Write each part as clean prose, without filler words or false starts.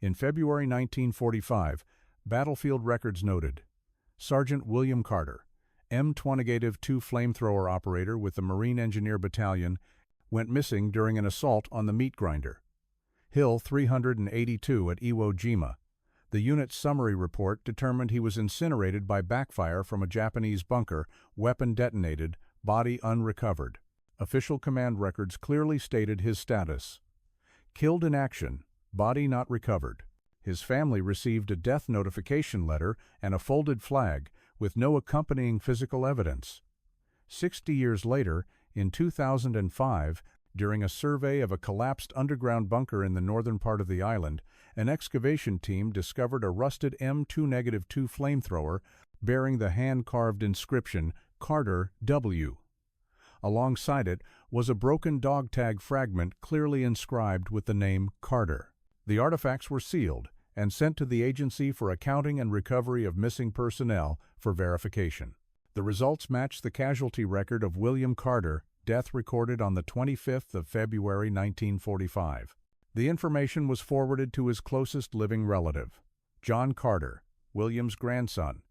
In February 1945, battlefield records noted, Sergeant William Carter, M2-2 flamethrower operator with the Marine Engineer Battalion, went missing during an assault on the meat grinder. Hill 382 at Iwo Jima. The unit's summary report determined he was incinerated by backfire from a Japanese bunker, weapon detonated, body unrecovered. Official command records clearly stated his status. Killed in action, body not recovered. His family received a death notification letter and a folded flag, with no accompanying physical evidence. 60 years later, in 2005, during a survey of a collapsed underground bunker in the northern part of the island, an excavation team discovered a rusted M2-2 flamethrower bearing the hand-carved inscription, Carter W. Alongside it was a broken dog tag fragment clearly inscribed with the name Carter. The artifacts were sealed and sent to the Agency for Accounting and Recovery of Missing Personnel for verification. The results matched the casualty record of William Carter, death recorded on the 25th of February 1945. The information was forwarded to his closest living relative, John Carter, William's grandson,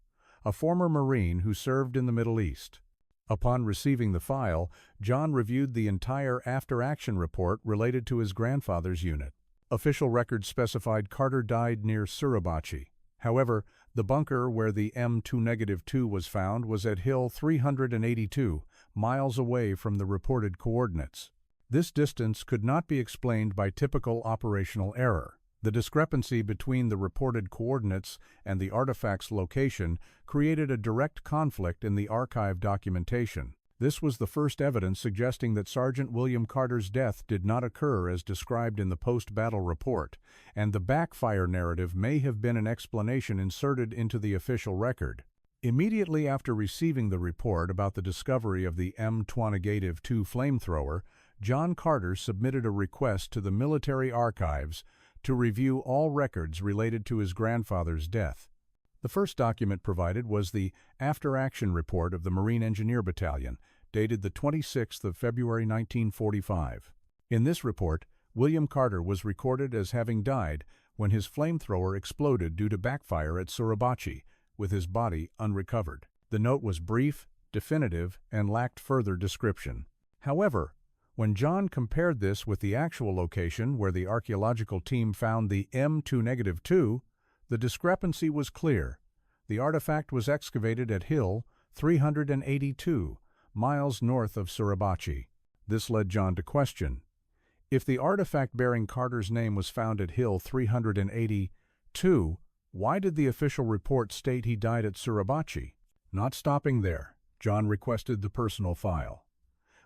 a former Marine who served in the Middle East. Upon receiving the file, John reviewed the entire after-action report related to his grandfather's unit. Official records specified Carter died near Suribachi. However, the bunker where the M2-2 was found was at Hill 382, miles away from the reported coordinates. This distance could not be explained by typical operational error. The discrepancy between the reported coordinates and the artifact's location created a direct conflict in the archive documentation. This was the first evidence suggesting that Sergeant William Carter's death did not occur as described in the post-battle report, and the backfire narrative may have been an explanation inserted into the official record. Immediately after receiving the report about the discovery of the M2-2 flamethrower, John Carter submitted a request to the military archives to review all records related to his grandfather's death. The first document provided was the after-action report of the Marine Engineer Battalion, dated the 26th of February 1945. In this report, William Carter was recorded as having died when his flamethrower exploded due to backfire at Suribachi, with his body unrecovered. The note was brief, definitive, and lacked further description. However, when John compared this with the actual location where the archaeological team found the M2-2, the discrepancy was clear. The artifact was excavated at Hill 382, miles north of Suribachi. This led John to question, if the artifact bearing Carter's name was found at Hill 382, why did the official report state he died at Suribachi? Not stopping there, John requested the personal file.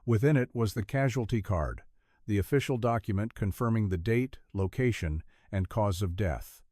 Within it was the casualty card, the official document confirming the date, location, and cause of death.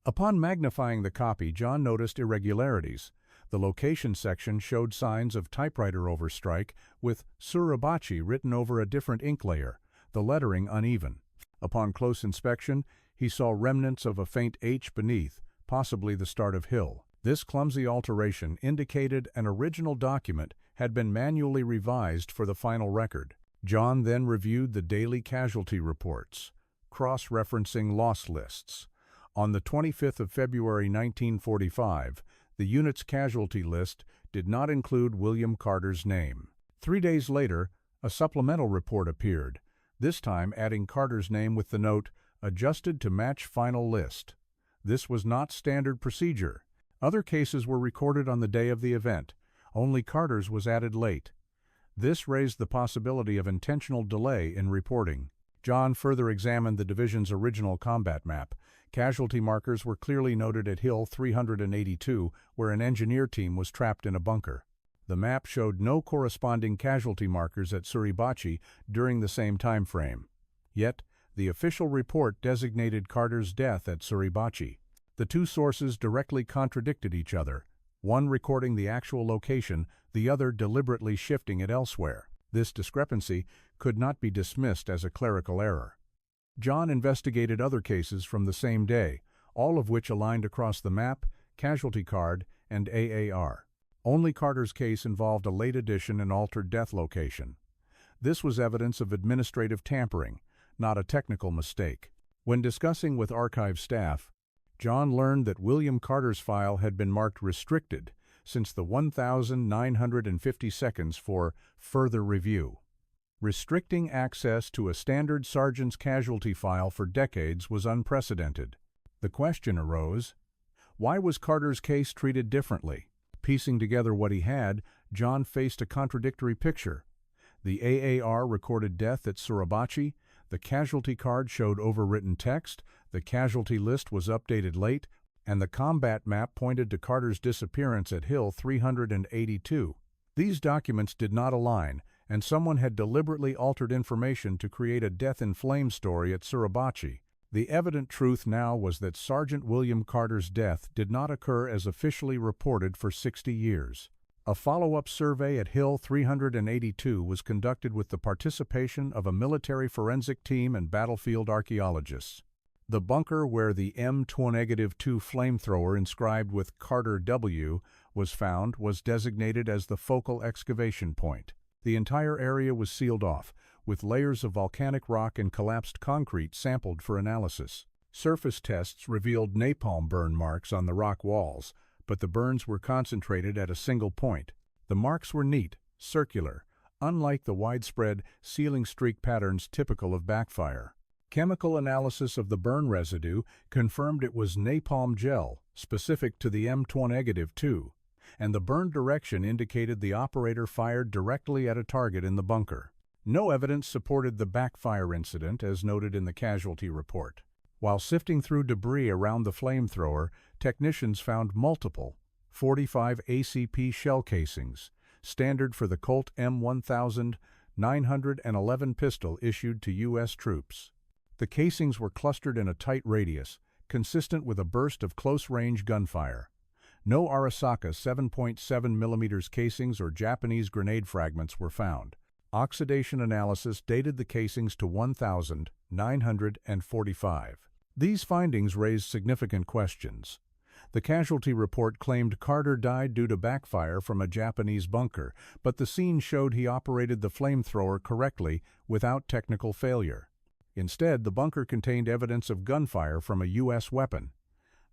Upon magnifying the copy, John noticed irregularities. The location section showed signs of typewriter overstrike, with Suribachi written over a different ink layer, the lettering uneven. Upon close inspection, he saw remnants of a faint H beneath, possibly the start of Hill. This clumsy alteration indicated an original document had been manually revised for the final record. John then reviewed the daily casualty reports, cross-referencing loss lists. On the 25th of February 1945, the unit's casualty list did not include William Carter's name. 3 days later, a supplemental report appeared, this time adding Carter's name with the note, "Adjusted to match final list." This was not standard procedure. Other cases were recorded on the day of the event. Only Carter's was added late. This raised the possibility of intentional delay in reporting. John further examined the division's original combat map. Casualty markers were clearly noted at Hill 382, where an engineer team was trapped in a bunker. The map showed no corresponding casualty markers at Suribachi during the same time frame. Yet, the official report designated Carter's death at Suribachi. The two sources directly contradicted each other, one recording the actual location, the other deliberately shifting it elsewhere. This discrepancy could not be dismissed as a clerical error. John investigated other cases from the same day, all of which aligned across the map, casualty card, and AAR. Only Carter's case involved a late addition and altered death location. This was evidence of administrative tampering, not a technical mistake. When discussing with archive staff, John learned that William Carter's file had been marked restricted since the 1,950 seconds for further review. Restricting access to a standard sergeant's casualty file for decades was unprecedented. The question arose, why was Carter's case treated differently? Piecing together what he had, John faced a contradictory picture. The AAR recorded death at Suribachi, the casualty card showed overwritten text, the casualty list was updated late, and the combat map pointed to Carter's disappearance at Hill 382. These documents did not align, and someone had deliberately altered information to create a death in flames story at Suribachi. The evident truth now was that Sergeant William Carter's death did not occur as officially reported for 60 years. A follow-up survey at Hill 382 was conducted with the participation of a military forensic team and battlefield archaeologists. The bunker where the M2-2 flamethrower inscribed with Carter W was found was designated as the focal excavation point. The entire area was sealed off, with layers of volcanic rock and collapsed concrete sampled for analysis. Surface tests revealed napalm burn marks on the rock walls, but the burns were concentrated at a single point. The marks were neat, circular, unlike the widespread sealing streak patterns typical of backfire. Chemical analysis of the burn residue confirmed it was napalm gel, specific to the M2-2, and the burn direction indicated the operator fired directly at a target in the bunker. No evidence supported the backfire incident as noted in the casualty report. While sifting through debris around the flamethrower, technicians found multiple .45 ACP shell casings, standard for the Colt M1911 pistol issued to U.S. troops. The casings were clustered in a tight radius, consistent with a burst of close-range gunfire. No Arisaka 7.7 mm casings or Japanese grenade fragments were found. Oxidation analysis dated the casings to 1945. These findings raised significant questions. The casualty report claimed Carter died due to backfire from a Japanese bunker, but the scene showed he operated the flamethrower correctly without technical failure. Instead, the bunker contained evidence of gunfire from a U.S. weapon.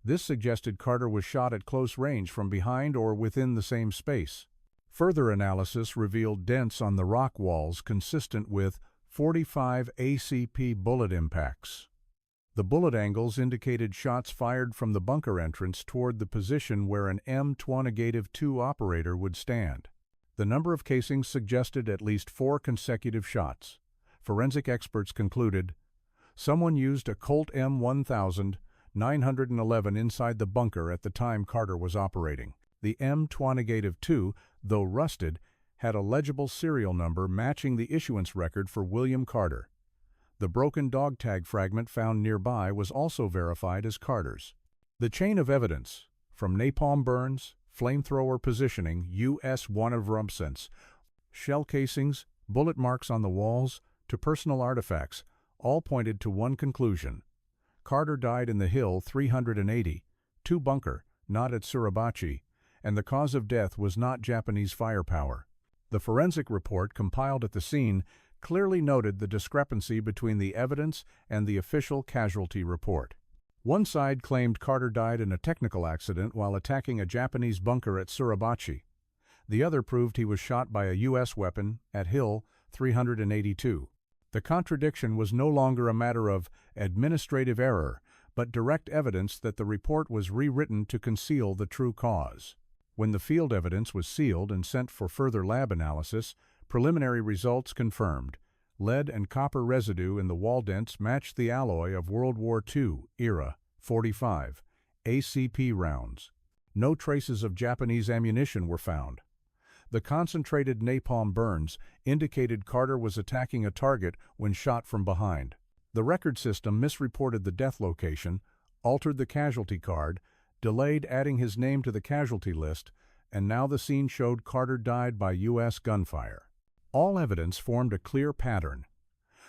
This suggested Carter was shot at close range from behind or within the same space. Further analysis revealed dents on the rock walls consistent with .45 ACP bullet impacts. The bullet angles indicated shots fired from the bunker entrance toward the position where an M2-2 operator would stand. The number of casings suggested at least 4 consecutive shots. Forensic experts concluded, someone used a Colt M1911 inside the bunker at the time Carter was operating. The M2-2, though rusted, had a legible serial number matching the issuance record for William Carter. The broken dog tag fragment found nearby was also verified as Carter's. The chain of evidence, from napalm burns, flamethrower positioning, U.S. resemblance, shell casings, bullet marks on the walls, to personal artifacts, all pointed to one conclusion. Carter died in the Hill 382 bunker, not at Suribachi, and the cause of death was not Japanese firepower. The forensic report compiled at the scene clearly noted the discrepancy between the evidence and the official casualty report. One side claimed Carter died in a technical accident while attacking a Japanese bunker at Suribachi. The other proved he was shot by a U.S. weapon at Hill 382. The contradiction was no longer a matter of administrative error, but direct evidence that the report was rewritten to conceal the true cause. When the field evidence was sealed and sent for further lab analysis, preliminary results confirmed lead and copper residue in the wall dents matched the alloy of World War II era .45 ACP rounds. No traces of Japanese ammunition were found. The concentrated napalm burns indicated Carter was attacking a target when shot from behind. The record system misreported the death location, altered the casualty card, delayed adding his name to the casualty list, and now the scene showed Carter died by U.S. gunfire. All evidence formed a clear pattern.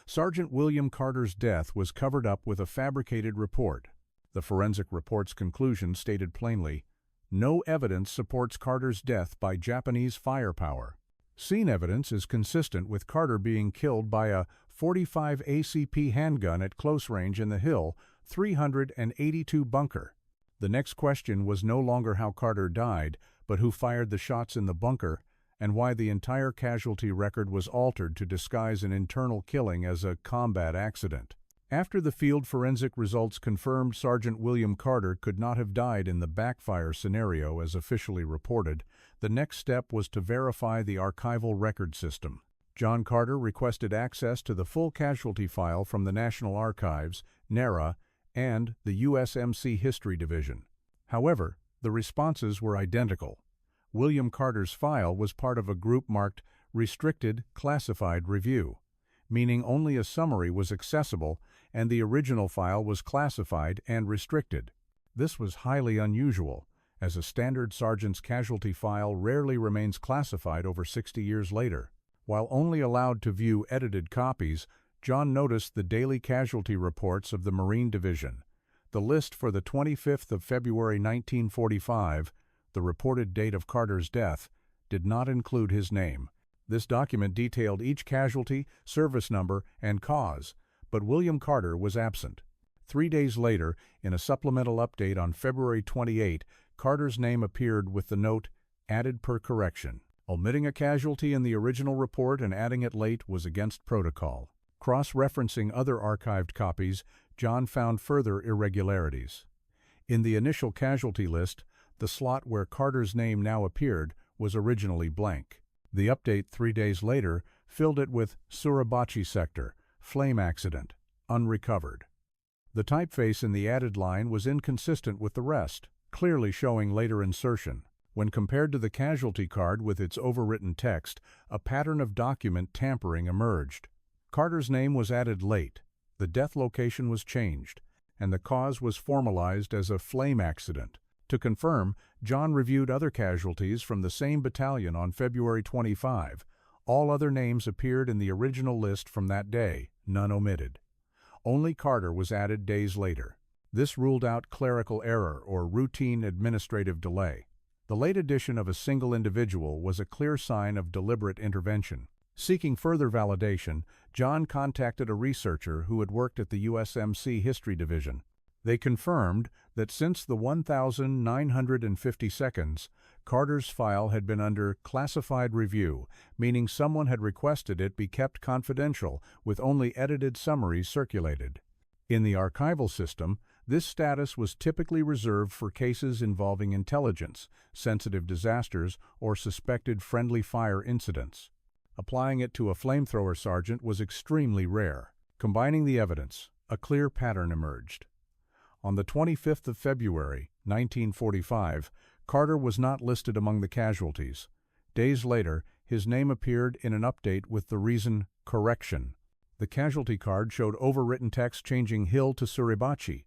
Sergeant William Carter's death was covered up with a fabricated report. The forensic report's conclusion stated plainly, no evidence supports Carter's death by Japanese firepower. Scene evidence is consistent with Carter being killed by a .45 ACP handgun at close range in the Hill 382 bunker. The next question was no longer how Carter died, but who fired the shots in the bunker, and why the entire casualty record was altered to disguise an internal killing as a combat accident. After the field forensic results confirmed Sergeant William Carter could not have died in the backfire scenario as officially reported, the next step was to verify the archival record system. John Carter requested access to the full casualty file from the National Archives, NARA, and the USMC History Division. However, the responses were identical. William Carter's file was part of a group marked Restricted Classified Review, meaning only a summary was accessible and the original file was classified and restricted. This was highly unusual, as a standard sergeant's casualty file rarely remains classified over 60 years later. While only allowed to view edited copies, John noticed the daily casualty reports of the Marine Division. The list for the 25th of February 1945, the reported date of Carter's death, did not include his name. This document detailed each casualty, service number, and cause, but William Carter was absent. 3 days later, in a supplemental update on February 28, Carter's name appeared with the note, "Added per correction." Omitting a casualty in the original report and adding it late was against protocol. Cross-referencing other archived copies, John found further irregularities. In the initial casualty list, the slot where Carter's name now appeared was originally blank. The update 3 days later filled it with Suribachi Sector, flame accident, unrecovered. The typeface in the added line was inconsistent with the rest, clearly showing later insertion. When compared to the casualty card with its overwritten text, a pattern of document tampering emerged. Carter's name was added late, the death location was changed, and the cause was formalized as a flame accident. To confirm, John reviewed other casualties from the same battalion on February 25. All other names appeared in the original list from that day, none omitted. Only Carter was added days later. This ruled out clerical error or routine administrative delay. The late addition of a single individual was a clear sign of deliberate intervention. Seeking further validation, John contacted a researcher who had worked at the USMC History Division. They confirmed that since the 1,950 seconds, Carter's file had been under classified review, meaning someone had requested it be kept confidential with only edited summaries circulated. In the archival system, this status was typically reserved for cases involving intelligence, sensitive disasters, or suspected friendly fire incidents. Applying it to a flamethrower sergeant was extremely rare. Combining the evidence, a clear pattern emerged. On the 25th of February, 1945, Carter was not listed among the casualties. Days later, his name appeared in an update with the reason correction. The casualty card showed overwritten text changing Hill to Suribachi.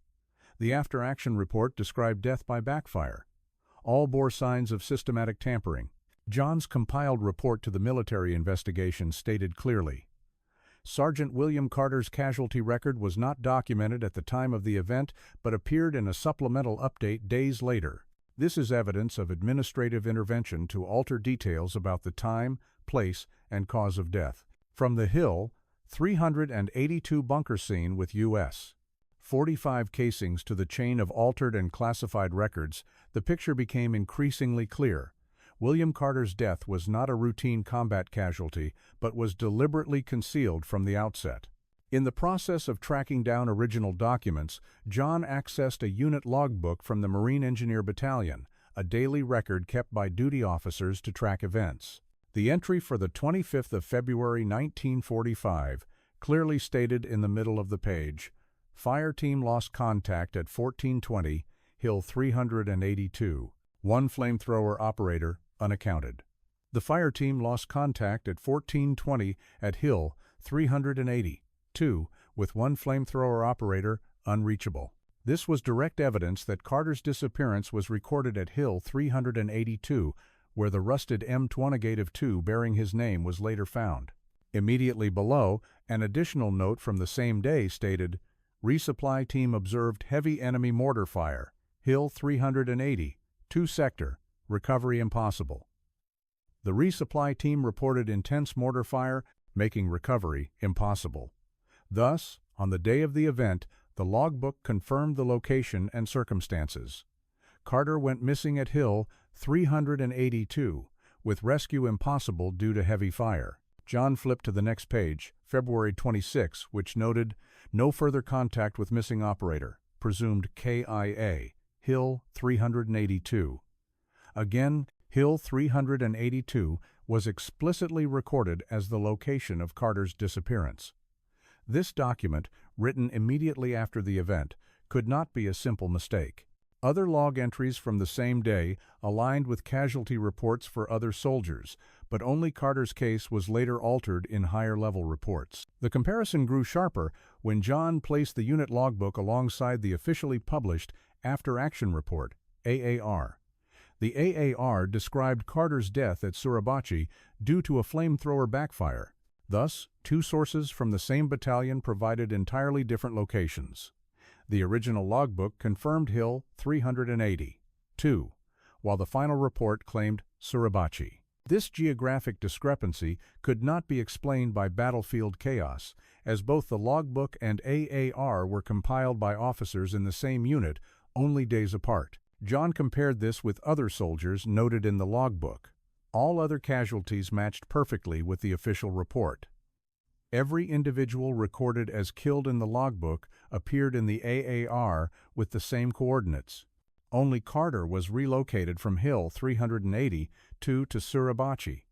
The after-action report described death by backfire. All bore signs of systematic tampering. John's compiled report to the military investigation stated clearly, Sergeant William Carter's casualty record was not documented at the time of the event, but appeared in a supplemental update days later. This is evidence of administrative intervention to alter details about the time, place, and cause of death. From the Hill 382 bunker scene with U.S. 45 casings to the chain of altered and classified records, the picture became increasingly clear. William Carter's death was not a routine combat casualty, but was deliberately concealed from the outset. In the process of tracking down original documents, John accessed a unit logbook from the Marine Engineer Battalion, a daily record kept by duty officers to track events. The entry for the 25th of February 1945 clearly stated in the middle of the page, Fire team lost contact at 1420, Hill 382. One flamethrower operator, unaccounted. The fire team lost contact at 1420 at Hill 382, with one flamethrower operator, unreachable. This was direct evidence that Carter's disappearance was recorded at Hill 382, where the rusted M2-2 bearing his name was later found. Immediately below, an additional note from the same day stated, Resupply team observed heavy enemy mortar fire, Hill 380, 2 sector, recovery impossible. The resupply team reported intense mortar fire, making recovery impossible. Thus, on the day of the event, the logbook confirmed the location and circumstances. Carter went missing at Hill 382, with rescue impossible due to heavy fire. John flipped to the next page, February 26, which noted, "No further contact with missing operator, presumed KIA, Hill 382. Again, Hill 382 was explicitly recorded as the location of Carter's disappearance. This document, written immediately after the event, could not be a simple mistake. Other log entries from the same day aligned with casualty reports for other soldiers, but only Carter's case was later altered in higher-level reports. The comparison grew sharper when John placed the unit logbook alongside the officially published after-action report, AAR. The AAR described Carter's death at Suribachi due to a flamethrower backfire. Thus, two sources from the same battalion provided entirely different locations. The original logbook confirmed Hill 382, while the final report claimed Suribachi. This geographic discrepancy could not be explained by battlefield chaos, as both the logbook and AAR were compiled by officers in the same unit, only days apart. John compared this with other soldiers noted in the logbook. All other casualties matched perfectly with the official report. Every individual recorded as killed in the logbook appeared in the AAR with the same coordinates. Only Carter was relocated from Hill 382 to Suribachi.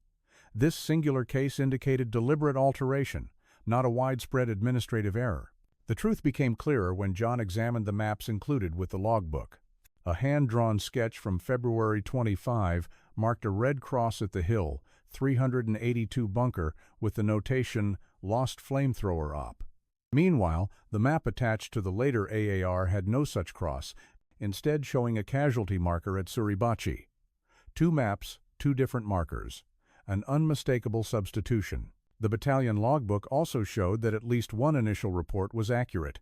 This singular case indicated deliberate alteration, not a widespread administrative error. The truth became clearer when John examined the maps included with the logbook. A hand-drawn sketch from February 25 marked a red cross at the Hill 382 bunker with the notation "Lost Flamethrower Op." Meanwhile, the map attached to the later AAR had no such cross, instead showing a casualty marker at Suribachi. Two maps, two different markers. An unmistakable substitution. The battalion logbook also showed that at least one initial report was accurate.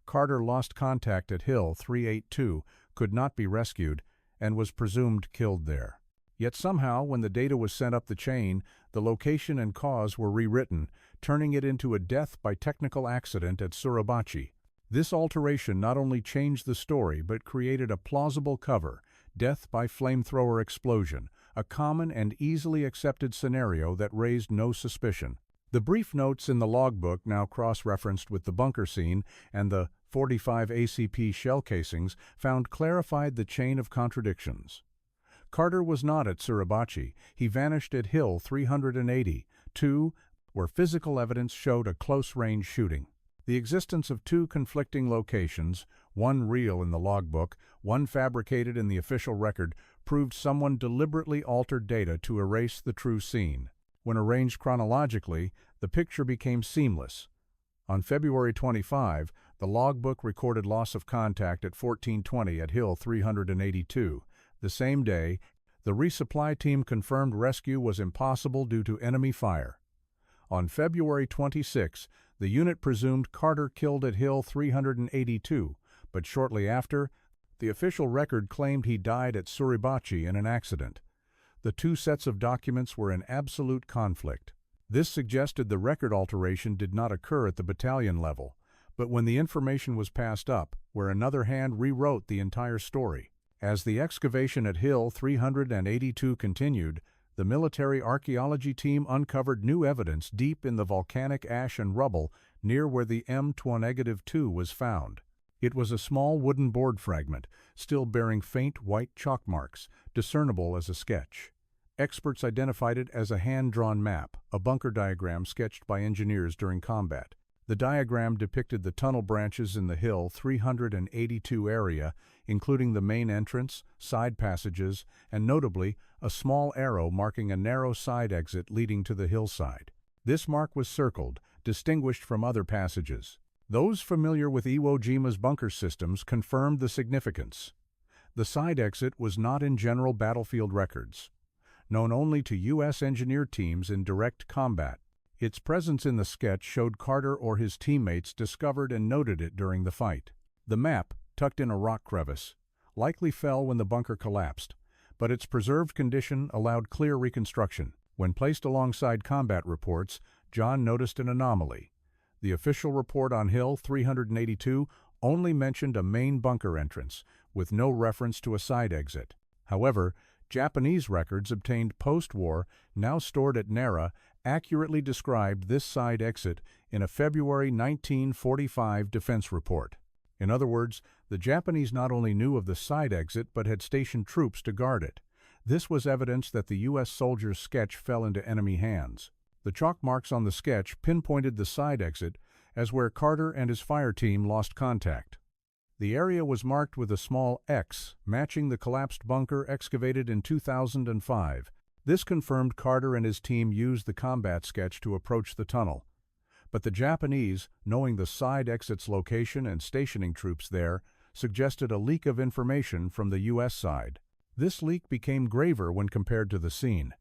Carter lost contact at Hill 382, could not be rescued, and was presumed killed there. Yet somehow, when the data was sent up the chain, the location and cause were rewritten, turning it into a death by technical accident at Suribachi. This alteration not only changed the story, but created a plausible cover, death by flamethrower explosion, a common and easily accepted scenario that raised no suspicion. The brief notes in the logbook, now cross-referenced with the bunker scene and the 45 ACP shell casings, found clarified the chain of contradictions. Carter was not at Suribachi. He vanished at Hill 382, where physical evidence showed a close-range shooting. The existence of two conflicting locations, one real in the logbook, one fabricated in the official record, proved someone deliberately altered data to erase the true scene. When arranged chronologically, the picture became seamless. On February 25, the logbook recorded loss of contact at 1420 at Hill 382. The same day, the resupply team confirmed rescue was impossible due to enemy fire. On February 26, the unit presumed Carter killed at Hill 382, but shortly after, the official record claimed he died at Suribachi in an accident. The two sets of documents were in absolute conflict. This suggested the record alteration did not occur at the battalion level, but when the information was passed up, where another hand rewrote the entire story. As the excavation at Hill 382 continued, the military archaeology team uncovered new evidence deep in the volcanic ash and rubble near where the M2-2 was found. It was a small wooden board fragment, still bearing faint white chalk marks, discernible as a sketch. Experts identified it as a hand-drawn map, a bunker diagram sketched by engineers during combat. The diagram depicted the tunnel branches in the Hill 382 area, including the main entrance, side passages, and notably, a small arrow marking a narrow side exit leading to the hillside. This mark was circled, distinguished from other passages. Those familiar with Iwo Jima's bunker systems confirmed the significance. The side exit was not in general battlefield records, known only to U.S. engineer teams in direct combat. Its presence in the sketch showed Carter or his teammates discovered and noted it during the fight. The map, tucked in a rock crevice, likely fell when the bunker collapsed, but its preserved condition allowed clear reconstruction. When placed alongside combat reports, John noticed an anomaly. The official report on Hill 382 only mentioned a main bunker entrance, with no reference to a side exit. However, Japanese records obtained post-war, now stored at Nara, accurately described this side exit in a February 1945 defense report. In other words, the Japanese not only knew of the side exit but had stationed troops to guard it. This was evidence that the U.S. soldier's sketch fell into enemy hands. The chalk marks on the sketch pinpointed the side exit as where Carter and his fire team lost contact. The area was marked with a small X, matching the collapsed bunker excavated in 2005. This confirmed Carter and his team used the combat sketch to approach the tunnel. But the Japanese, knowing the side exit's location and stationing troops there, suggested a leak of information from the U.S. side. This leak became graver when compared to the scene.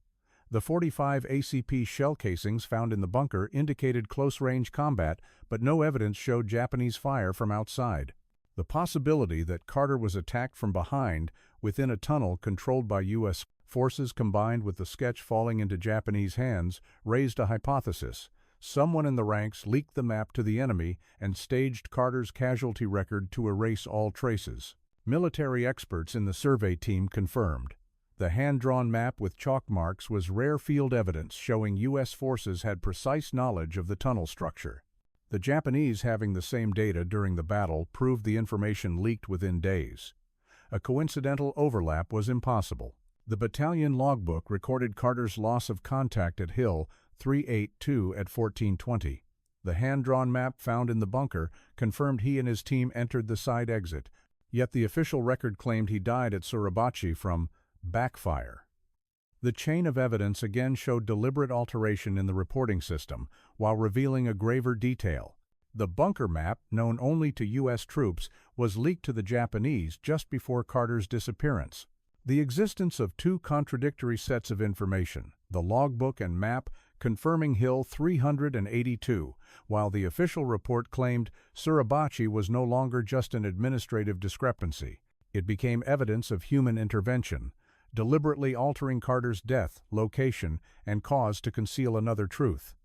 The 45 ACP shell casings found in the bunker indicated close-range combat, but no evidence showed Japanese fire from outside. The possibility that Carter was attacked from behind within a tunnel controlled by U.S. forces combined with the sketch falling into Japanese hands raised a hypothesis. Someone in the ranks leaked the map to the enemy and staged Carter's casualty record to erase all traces. Military experts in the survey team confirmed. The hand-drawn map with chalk marks was rare field evidence showing U.S. forces had precise knowledge of the tunnel structure. The Japanese having the same data during the battle proved the information leaked within days. A coincidental overlap was impossible. The battalion logbook recorded Carter's loss of contact at Hill 382 at 1420. The hand-drawn map found in the bunker confirmed he and his team entered the side exit, yet the official record claimed he died at Suribachi from backfire. The chain of evidence again showed deliberate alteration in the reporting system, while revealing a graver detail. The bunker map, known only to U.S. troops, was leaked to the Japanese just before Carter's disappearance. The existence of two contradictory sets of information, the logbook and map, confirming Hill 382, while the official report claimed Suribachi was no longer just an administrative discrepancy. It became evidence of human intervention, deliberately altering Carter's death, location, and cause to conceal another truth.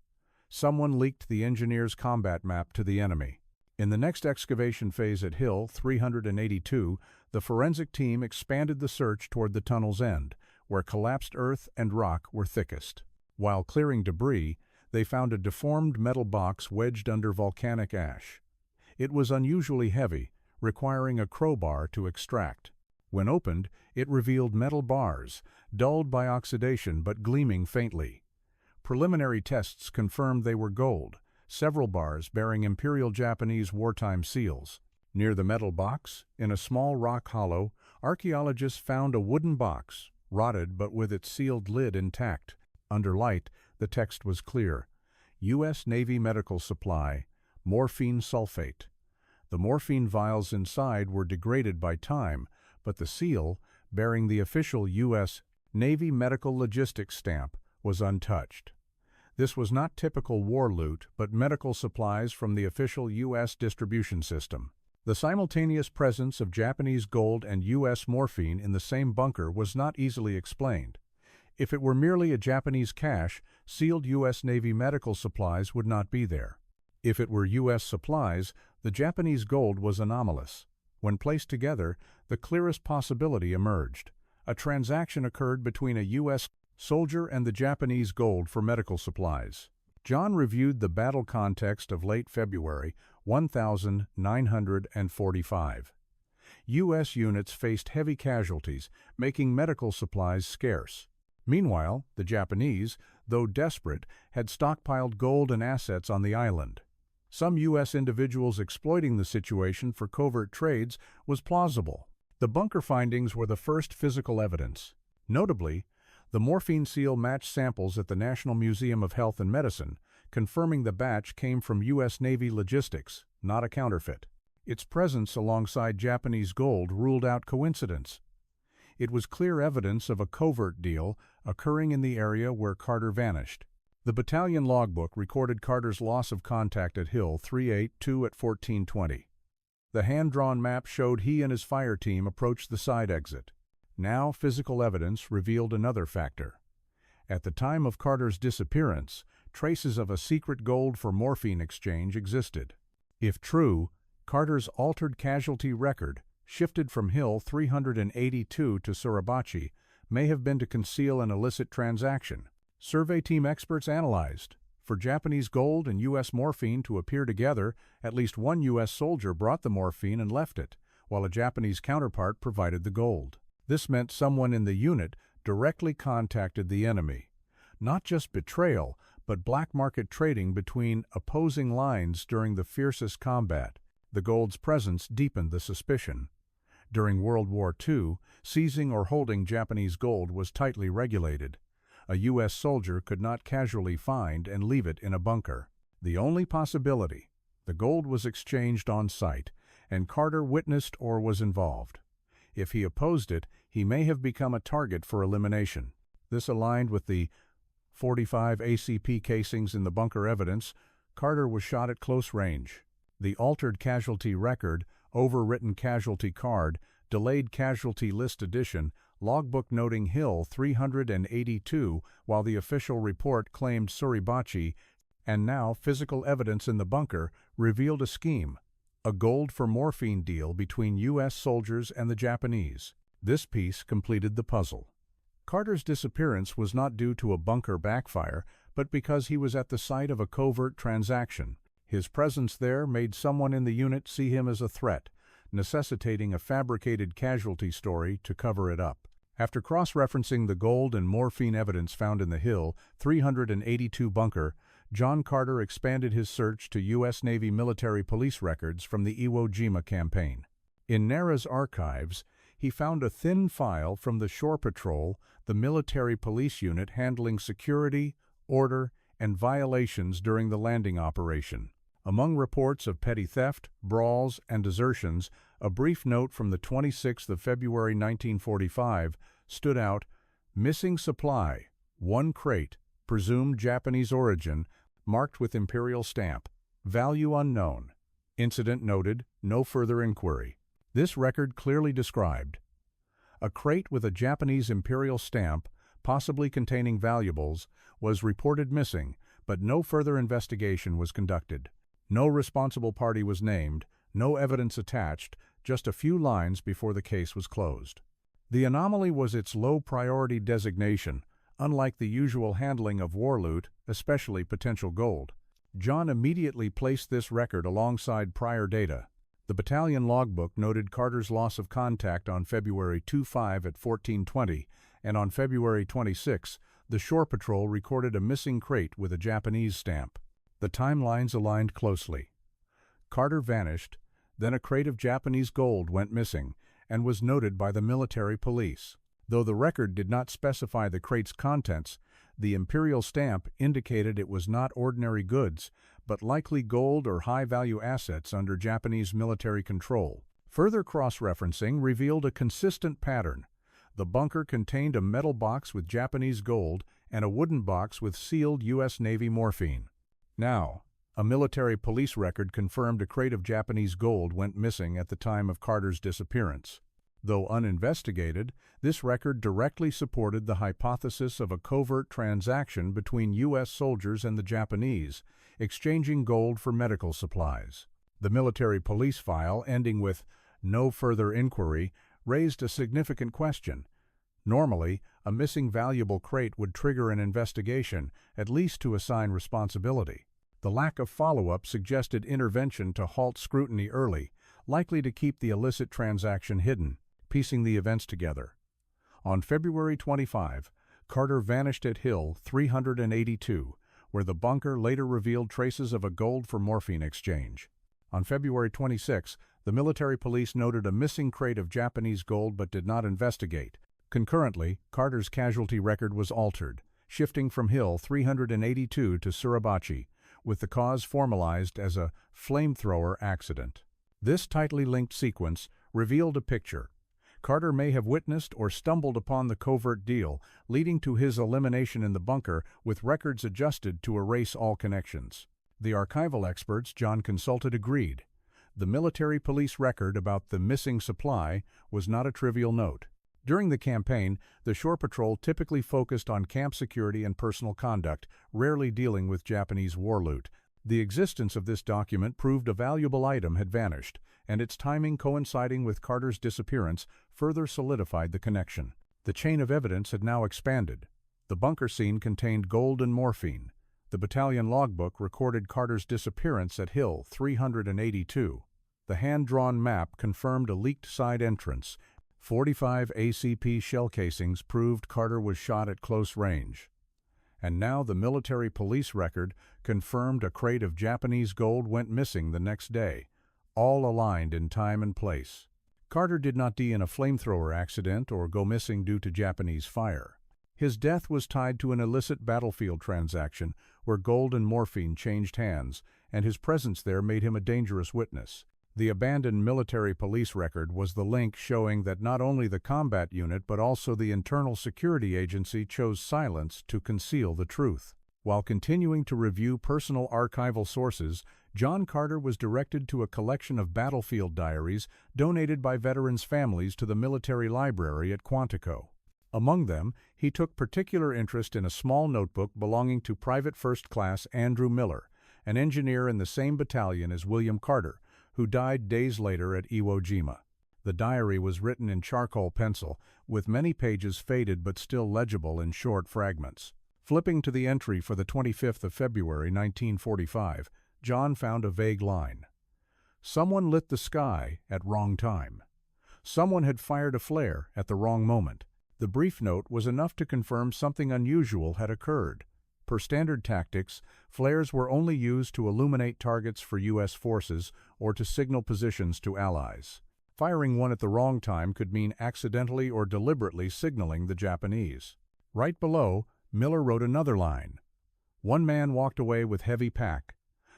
Someone leaked the engineer's combat map to the enemy. In the next excavation phase at Hill 382, the forensic team expanded the search toward the tunnel's end, where collapsed earth and rock were thickest. While clearing debris, they found a deformed metal box wedged under volcanic ash. It was unusually heavy, requiring a crowbar to extract. When opened, it revealed metal bars, dulled by oxidation but gleaming faintly. Preliminary tests confirmed they were gold, several bars bearing Imperial Japanese wartime seals. Near the metal box, in a small rock hollow, archaeologists found a wooden box, rotted but with its sealed lid intact. Under light, the text was clear. U.S. Navy medical supply, morphine sulfate. The morphine vials inside were degraded by time, but the seal, bearing the official U.S. Navy Medical Logistics stamp, was untouched. This was not typical war loot, but medical supplies from the official U.S. distribution system. The simultaneous presence of Japanese gold and U.S. morphine in the same bunker was not easily explained. If it were merely a Japanese cache, sealed U.S. Navy medical supplies would not be there. If it were U.S. supplies, the Japanese gold was anomalous. When placed together, the clearest possibility emerged. A transaction occurred between a U.S. soldier and the Japanese gold for medical supplies. John reviewed the battle context of late February 1945. U.S. units faced heavy casualties, making medical supplies scarce. Meanwhile, the Japanese, though desperate, had stockpiled gold and assets on the island. Some U.S. individuals exploiting the situation for covert trades was plausible. The bunker findings were the first physical evidence. Notably, the morphine seal matched samples at the National Museum of Health and Medicine, confirming the batch came from U.S. Navy logistics, not a counterfeit. Its presence alongside Japanese gold ruled out coincidence. It was clear evidence of a covert deal occurring in the area where Carter vanished. The battalion logbook recorded Carter's loss of contact at Hill 382 at 1420. The hand-drawn map showed he and his fire team approached the side exit. Now physical evidence revealed another factor. At the time of Carter's disappearance, traces of a secret gold for morphine exchange existed. If true, Carter's altered casualty record, shifted from Hill 382 to Suribachi, may have been to conceal an illicit transaction. Survey team experts analyzed. For Japanese gold and U.S. morphine to appear together, at least one U.S. soldier brought the morphine and left it, while a Japanese counterpart provided the gold. This meant someone in the unit directly contacted the enemy. Not just betrayal, but black market trading between opposing lines during the fiercest combat. The gold's presence deepened the suspicion. During World War II, seizing or holding Japanese gold was tightly regulated. A U.S. soldier could not casually find and leave it in a bunker. The only possibility: the gold was exchanged on site, and Carter witnessed or was involved. If he opposed it, he may have become a target for elimination. This aligned with the 45 ACP casings in the bunker evidence. Carter was shot at close range. The altered casualty record, overwritten casualty card, delayed casualty list addition, logbook noting Hill 382 while the official report claimed Suribachi, and now physical evidence in the bunker revealed a scheme, a gold for morphine deal between U.S. soldiers and the Japanese. This piece completed the puzzle. Carter's disappearance was not due to a bunker backfire, but because he was at the site of a covert transaction. His presence there made someone in the unit see him as a threat, necessitating a fabricated casualty story to cover it up. After cross-referencing the gold and morphine evidence found in the Hill 382 bunker, John Carter expanded his search to U.S. Navy military police records from the Iwo Jima campaign. In NARA's archives, he found a thin file from the Shore Patrol, the military police unit handling security, order, and violations during the landing operation. Among reports of petty theft, brawls, and desertions, a brief note from the 26th of February 1945 stood out: missing supply, 1 crate, presumed Japanese origin, marked with imperial stamp, value unknown. Incident noted, no further inquiry. This record clearly described a crate with a Japanese imperial stamp, possibly containing valuables, was reported missing, but no further investigation was conducted. No responsible party was named, no evidence attached, just a few lines before the case was closed. The anomaly was its low-priority designation, unlike the usual handling of war loot, especially potential gold. John immediately placed this record alongside prior data. The battalion logbook noted Carter's loss of contact on February 25 at 14:20, and on February 26, the Shore Patrol recorded a missing crate with a Japanese stamp. The timelines aligned closely. Carter vanished, then a crate of Japanese gold went missing and was noted by the military police. Though the record did not specify the crate's contents, the imperial stamp indicated it was not ordinary goods, but likely gold or high-value assets under Japanese military control. Further cross-referencing revealed a consistent pattern. The bunker contained a metal box with Japanese gold and a wooden box with sealed U.S. Navy morphine. Now, a military police record confirmed a crate of Japanese gold went missing at the time of Carter's disappearance. Though uninvestigated, this record directly supported the hypothesis of a covert transaction between U.S. soldiers and the Japanese, exchanging gold for medical supplies. The military police file, ending with "no further inquiry," raised a significant question. Normally, a missing valuable crate would trigger an investigation, at least to assign responsibility. The lack of follow-up suggested intervention to halt scrutiny early, likely to keep the illicit transaction hidden. Piecing the events together. On February 25, Carter vanished at Hill 382, where the bunker later revealed traces of a gold for morphine exchange. On February 26, the military police noted a missing crate of Japanese gold but did not investigate. Concurrently, Carter's casualty record was altered, shifting from Hill 382 to Suribachi, with the cause formalized as a flamethrower accident. This tightly linked sequence revealed a picture. Carter may have witnessed or stumbled upon the covert deal, leading to his elimination in the bunker, with records adjusted to erase all connections. The archival experts John consulted agreed. The military police record about the missing supply was not a trivial note. During the campaign, the shore patrol typically focused on camp security and personal conduct, rarely dealing with Japanese war loot. The existence of this document proved a valuable item had vanished, and its timing coinciding with Carter's disappearance further solidified the connection. The chain of evidence had now expanded. The bunker scene contained gold and morphine. The battalion logbook recorded Carter's disappearance at Hill 382. The hand-drawn map confirmed a leaked side entrance. 45 ACP shell casings proved Carter was shot at close range. And now the military police record confirmed a crate of Japanese gold went missing the next day, all aligned in time and place. Carter did not die in a flamethrower accident or go missing due to Japanese fire. His death was tied to an illicit battlefield transaction where gold and morphine changed hands, and his presence there made him a dangerous witness. The abandoned military police record was the link showing that not only the combat unit but also the internal security agency chose silence to conceal the truth. While continuing to review personal archival sources, John Carter was directed to a collection of battlefield diaries donated by veterans' families to the military library at Quantico. Among them, he took particular interest in a small notebook belonging to Private First Class Andrew Miller, an engineer in the same battalion as William Carter, who died days later at Iwo Jima. The diary was written in charcoal pencil, with many pages faded but still legible in short fragments. Flipping to the entry for the 25th of February 1945, John found a vague line. Someone lit the sky at wrong time. Someone had fired a flare at the wrong moment. The brief note was enough to confirm something unusual had occurred. Per standard tactics, flares were only used to illuminate targets for U.S. forces or to signal positions to allies. Firing one at the wrong time could mean accidentally or deliberately signaling the Japanese. Right below, Miller wrote another line. One man walked away with heavy pack.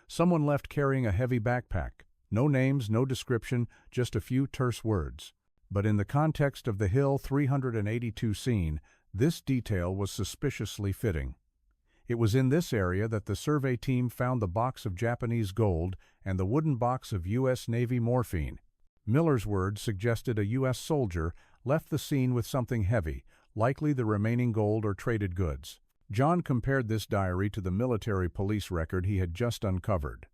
Someone left carrying a heavy backpack. No names, no description, just a few terse words. But in the context of the Hill 382 scene, this detail was suspiciously fitting. It was in this area that the survey team found the box of Japanese gold and the wooden box of U.S. Navy morphine. Miller's words suggested a U.S. soldier left the scene with something heavy, likely the remaining gold or traded goods. John compared this diary to the military police record he had just uncovered.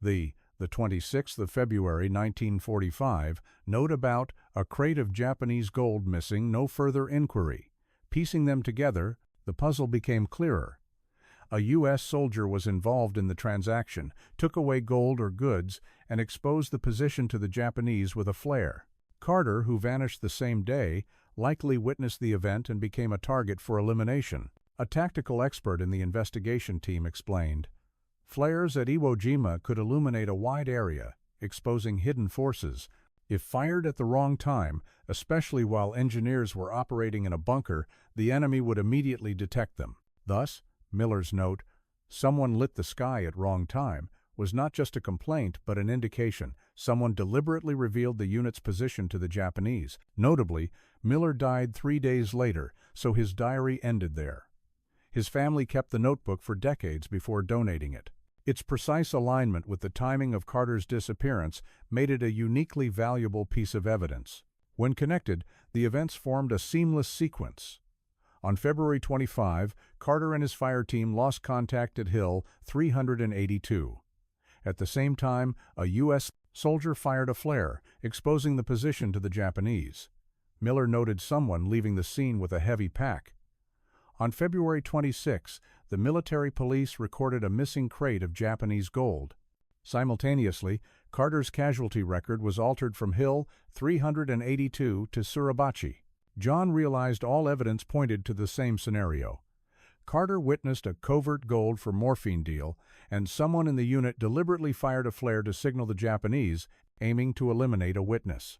The 26th of February 1945 note about a crate of Japanese gold missing, no further inquiry. Piecing them together, the puzzle became clearer. A U.S. soldier was involved in the transaction, took away gold or goods, and exposed the position to the Japanese with a flare. Carter, who vanished the same day, likely witnessed the event and became a target for elimination. A tactical expert in the investigation team explained, "Flares at Iwo Jima could illuminate a wide area, exposing hidden forces. If fired at the wrong time, especially while engineers were operating in a bunker, the enemy would immediately detect them." Thus, Miller's note, "Someone lit the sky at wrong time," was not just a complaint but an indication someone deliberately revealed the unit's position to the Japanese. Notably, Miller died 3 days later, so his diary ended there. His family kept the notebook for decades before donating it. Its precise alignment with the timing of Carter's disappearance made it a uniquely valuable piece of evidence. When connected, the events formed a seamless sequence. On February 25, Carter and his fire team lost contact at Hill 382. At the same time, a U.S. soldier fired a flare, exposing the position to the Japanese. Miller noted someone leaving the scene with a heavy pack. On February 26, the military police recorded a missing crate of Japanese gold. Simultaneously, Carter's casualty record was altered from Hill 382 to Suribachi. John realized all evidence pointed to the same scenario. Carter witnessed a covert gold for morphine deal, and someone in the unit deliberately fired a flare to signal the Japanese, aiming to eliminate a witness.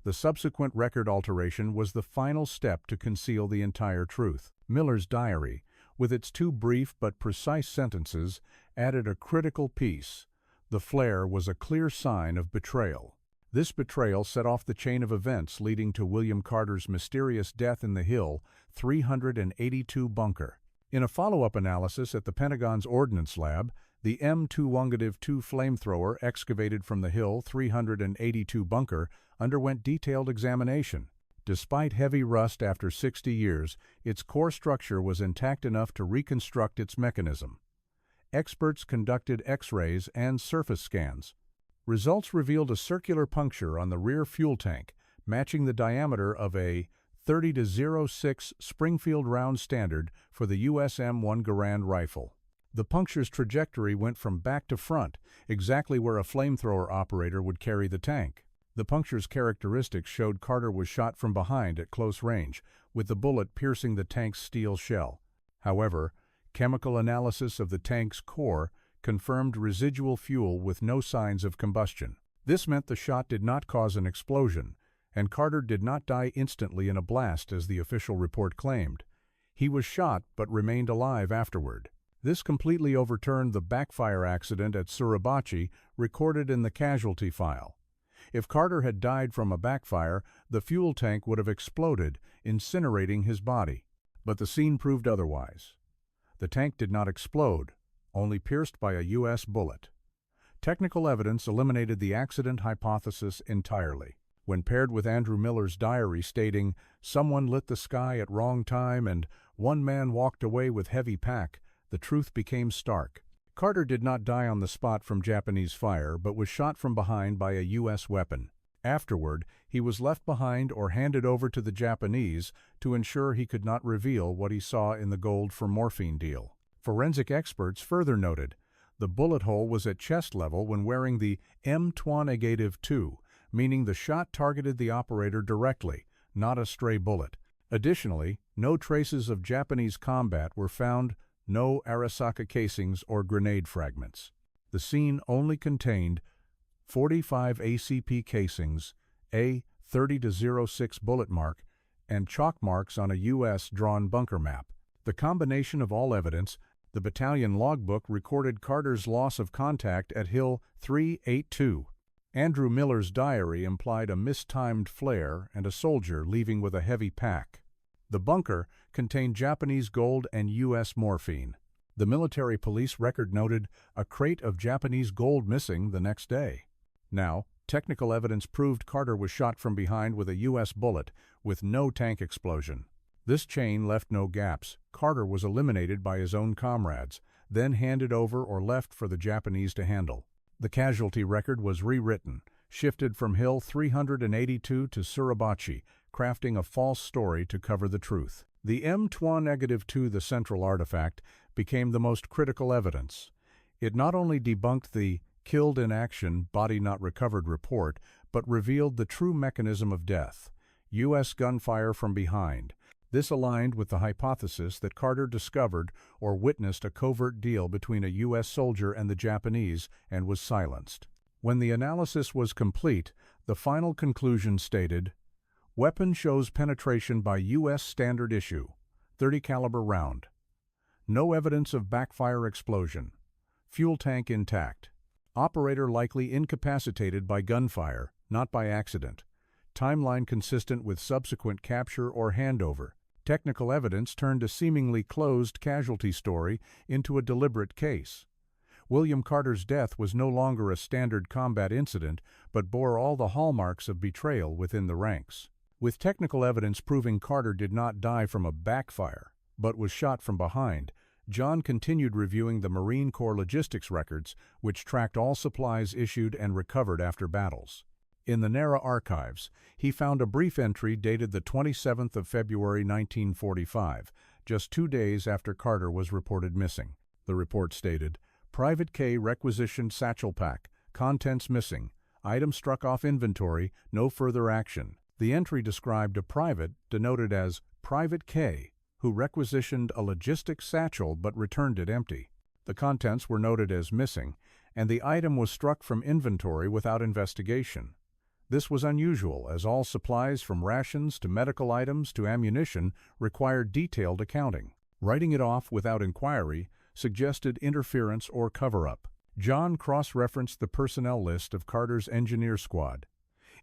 The subsequent record alteration was the final step to conceal the entire truth. Miller's diary, with its 2 brief but precise sentences, added a critical piece. The flare was a clear sign of betrayal. This betrayal set off the chain of events leading to William Carter's mysterious death in the Hill 382 bunker. In a follow-up analysis at the Pentagon's Ordnance Lab, the M2-2 flamethrower excavated from the Hill 382 bunker underwent detailed examination. Despite heavy rust after 60 years, its core structure was intact enough to reconstruct its mechanism. Experts conducted X-rays and surface scans. Results revealed a circular puncture on the rear fuel tank, matching the diameter of a 30-06 Springfield round standard for the US M1 Garand rifle. The puncture's trajectory went from back to front, exactly where a flamethrower operator would carry the tank. The puncture's characteristics showed Carter was shot from behind at close range, with the bullet piercing the tank's steel shell. However, chemical analysis of the tank's core confirmed residual fuel with no signs of combustion. This meant the shot did not cause an explosion, and Carter did not die instantly in a blast as the official report claimed. He was shot but remained alive afterward. This completely overturned the backfire accident at Suribachi recorded in the casualty file. If Carter had died from a backfire, the fuel tank would have exploded, incinerating his body. But the scene proved otherwise. The tank did not explode, only pierced by a U.S. bullet. Technical evidence eliminated the accident hypothesis entirely. When paired with Andrew Miller's diary stating, "Someone lit the sky at wrong time and one man walked away with heavy pack," the truth became stark. Carter did not die on the spot from Japanese fire, but was shot from behind by a U.S. weapon. Afterward, he was left behind or handed over to the Japanese to ensure he could not reveal what he saw in the gold for morphine deal. Forensic experts further noted, the bullet hole was at chest level when wearing the M2-2, meaning the shot targeted the operator directly, not a stray bullet. Additionally, no traces of Japanese combat were found, no Arisaka casings or grenade fragments. The scene only contained 45 ACP casings, a 30-06 bullet mark, and chalk marks on a U.S.-drawn bunker map. The combination of all evidence, the battalion logbook recorded Carter's loss of contact at Hill 382. Andrew Miller's diary implied a mistimed flare and a soldier leaving with a heavy pack. The bunker contained Japanese gold and U.S. morphine. The military police record noted a crate of Japanese gold missing the next day. Now, technical evidence proved Carter was shot from behind with a U.S. bullet, with no tank explosion. This chain left no gaps. Carter was eliminated by his own comrades, then handed over or left for the Japanese to handle. The casualty record was rewritten, shifted from Hill 382 to Suribachi, crafting a false story to cover the truth. The M2-2, the central artifact, became the most critical evidence. It not only debunked the killed in action, body not recovered report, but revealed the true mechanism of death, U.S. gunfire from behind. This aligned with the hypothesis that Carter discovered or witnessed a covert deal between a U.S. soldier and the Japanese and was silenced. When the analysis was complete, the final conclusion stated, "Weapon shows penetration by U.S. standard issue, 30 caliber round. No evidence of backfire explosion. Fuel tank intact. Operator likely incapacitated by gunfire, not by accident. Timeline consistent with subsequent capture or handover. Technical evidence turned a seemingly closed casualty story into a deliberate case. William Carter's death was no longer a standard combat incident, but bore all the hallmarks of betrayal within the ranks." With technical evidence proving Carter did not die from a backfire, but was shot from behind, John continued reviewing the Marine Corps logistics records, which tracked all supplies issued and recovered after battles. In the NARA archives, he found a brief entry dated the 27th of February 1945, just 2 days after Carter was reported missing. The report stated, "Private K requisitioned satchel pack, contents missing, item struck off inventory, no further action." The entry described a private, denoted as Private K, who requisitioned a logistics satchel but returned it empty. The contents were noted as missing, and the item was struck from inventory without investigation. This was unusual, as all supplies from rations to medical items to ammunition required detailed accounting. Writing it off without inquiry suggested interference or cover-up. John cross-referenced the personnel list of Carter's engineer squad.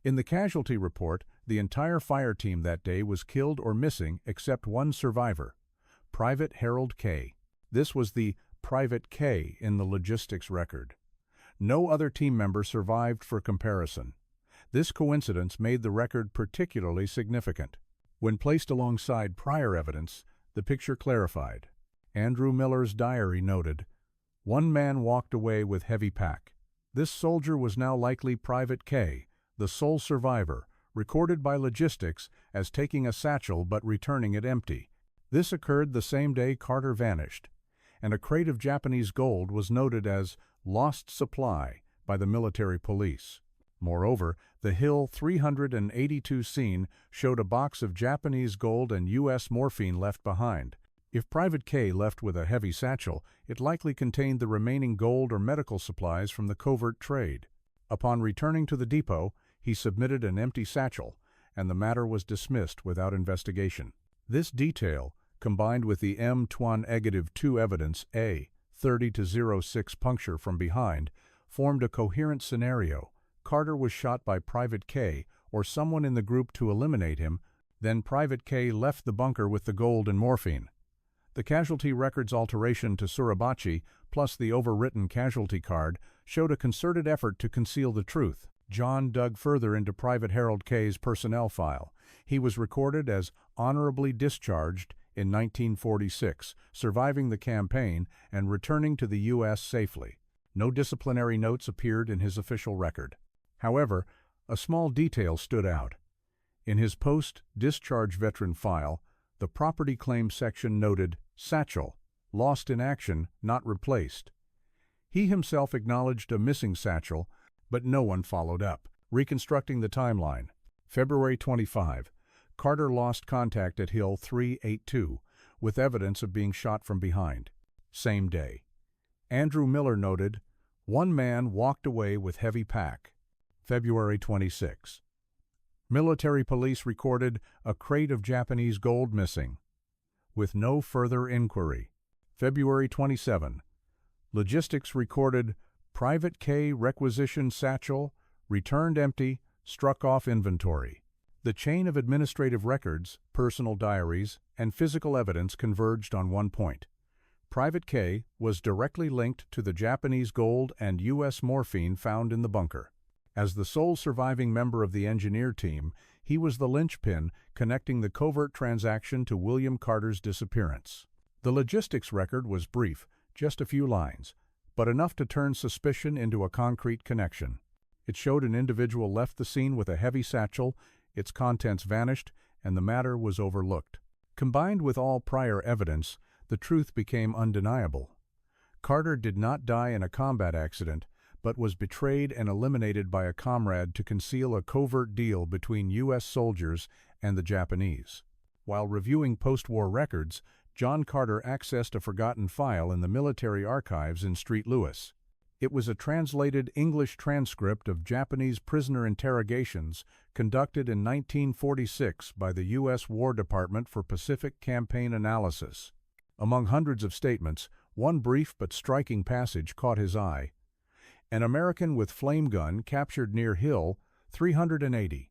In the casualty report, the entire fire team that day was killed or missing except one survivor, Private Harold K. This was the Private K in the logistics record. No other team member survived for comparison. This coincidence made the record particularly significant. When placed alongside prior evidence, the picture clarified. Andrew Miller's diary noted, "One man walked away with heavy pack." This soldier was now likely Private K, the sole survivor, recorded by logistics as taking a satchel but returning it empty. This occurred the same day Carter vanished, and a crate of Japanese gold was noted as lost supply by the military police. Moreover, the Hill 382 scene showed a box of Japanese gold and U.S. morphine left behind. If Private K left with a heavy satchel, it likely contained the remaining gold or medical supplies from the covert trade. Upon returning to the depot, he submitted an empty satchel, and the matter was dismissed without investigation. This detail, combined with the M2-2 evidence, a 30-06 puncture from behind, formed a coherent scenario. Carter was shot by Private K or someone in the group to eliminate him, then Private K left the bunker with the gold and morphine. The casualty record's alteration to Suribachi, plus the overwritten casualty card, showed a concerted effort to conceal the truth. John dug further into Private Harold K's personnel file. He was recorded as honorably discharged in 1946, surviving the campaign and returning to the U.S. safely. No disciplinary notes appeared in his official record. However, a small detail stood out. In his post-discharge veteran file, the property claim section noted, "Satchel, lost in action, not replaced." He himself acknowledged a missing satchel, but no one followed up. Reconstructing the timeline. February 25. Carter lost contact at Hill 382, with evidence of being shot from behind. Same day. Andrew Miller noted, "One man walked away with heavy pack." February 26. Military police recorded a crate of Japanese gold missing, with no further inquiry. February 27. Logistics recorded Private K requisitioned satchel, returned empty, struck off inventory. The chain of administrative records, personal diaries, and physical evidence converged on one point. Private K was directly linked to the Japanese gold and U.S. morphine found in the bunker. As the sole surviving member of the engineer team, he was the linchpin connecting the covert transaction to William Carter's disappearance. The logistics record was brief, just a few lines, but enough to turn suspicion into a concrete connection. It showed an individual left the scene with a heavy satchel, its contents vanished, and the matter was overlooked. Combined with all prior evidence, the truth became undeniable. Carter did not die in a combat accident, but was betrayed and eliminated by a comrade to conceal a covert deal between U.S. soldiers and the Japanese. While reviewing post-war records, John Carter accessed a forgotten file in the military archives in St. Louis. It was a translated English transcript of Japanese prisoner interrogations conducted in 1946 by the U.S. War Department for Pacific Campaign Analysis. Among hundreds of statements, one brief but striking passage caught his eye. An American with flame gun captured near Hill 380.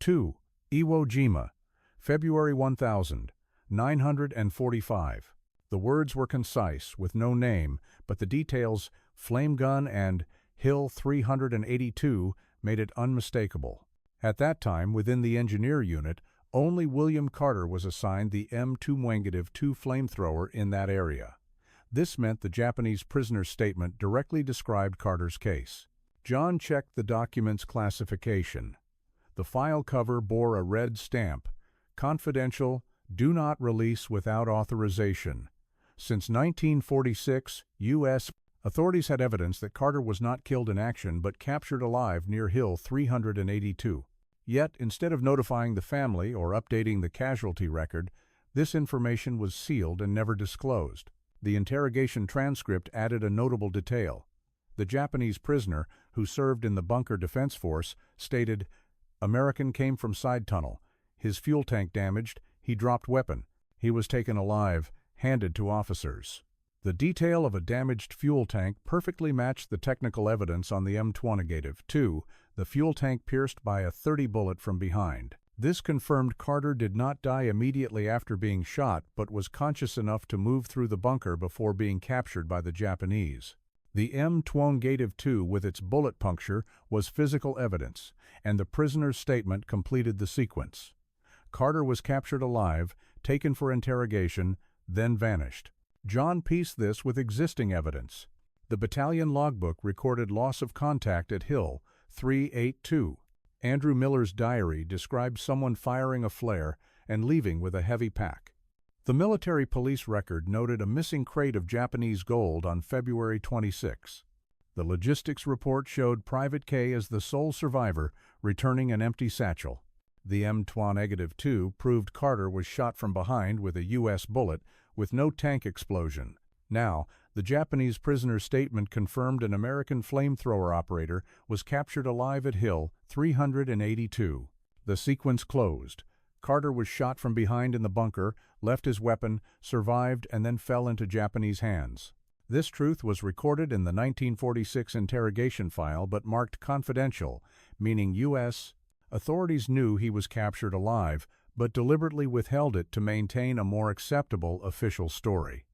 2. Iwo Jima, February 1945. The words were concise, with no name, but the details, flame gun and Hill 382, made it unmistakable. At that time, within the engineer unit, only William Carter was assigned the M2-2 flamethrower in that area. This meant the Japanese prisoner's statement directly described Carter's case. John checked the document's classification. The file cover bore a red stamp, "Confidential, do not release without authorization." Since 1946, U.S. authorities had evidence that Carter was not killed in action but captured alive near Hill 382. Yet, instead of notifying the family or updating the casualty record, this information was sealed and never disclosed. The interrogation transcript added a notable detail. The Japanese prisoner, who served in the bunker defense force, stated, "American came from side tunnel. His fuel tank damaged. He dropped weapon. He was taken alive, handed to officers." The detail of a damaged fuel tank perfectly matched the technical evidence on the M2-2, the fuel tank pierced by a .30 bullet from behind. This confirmed Carter did not die immediately after being shot, but was conscious enough to move through the bunker before being captured by the Japanese. The M2-2 with its bullet puncture was physical evidence, and the prisoner's statement completed the sequence. Carter was captured alive, taken for interrogation, then vanished. John pieced this with existing evidence. The battalion logbook recorded loss of contact at Hill 382. Andrew Miller's diary described someone firing a flare and leaving with a heavy pack. The military police record noted a missing crate of Japanese gold on February 26. The logistics report showed Private K as the sole survivor, returning an empty satchel. The M2-2 proved Carter was shot from behind with a U.S. bullet, with no tank explosion. Now, the Japanese prisoner's statement confirmed an American flamethrower operator was captured alive at Hill 382. The sequence closed. Carter was shot from behind in the bunker, left his weapon, survived, and then fell into Japanese hands. This truth was recorded in the 1946 interrogation file but marked confidential, meaning U.S. authorities knew he was captured alive, but deliberately withheld it to maintain a more acceptable official story.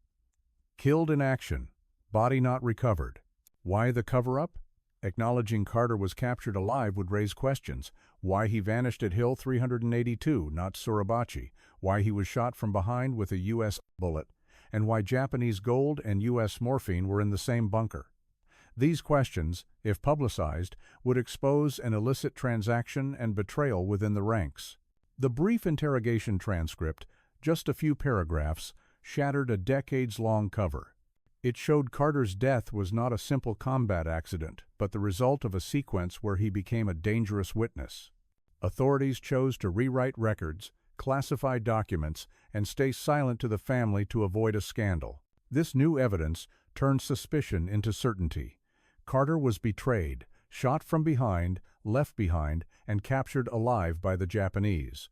Killed in action. Body not recovered. Why the cover-up? Acknowledging Carter was captured alive would raise questions. Why he vanished at Hill 382, not Suribachi. Why he was shot from behind with a U.S. bullet. And why Japanese gold and U.S. morphine were in the same bunker. These questions, if publicized, would expose an illicit transaction and betrayal within the ranks. The brief interrogation transcript, just a few paragraphs, shattered a decades-long cover. It showed Carter's death was not a simple combat accident, but the result of a sequence where he became a dangerous witness. Authorities chose to rewrite records, classify documents, and stay silent to the family to avoid a scandal. This new evidence turned suspicion into certainty. Carter was betrayed, shot from behind, left behind, and captured alive by the Japanese.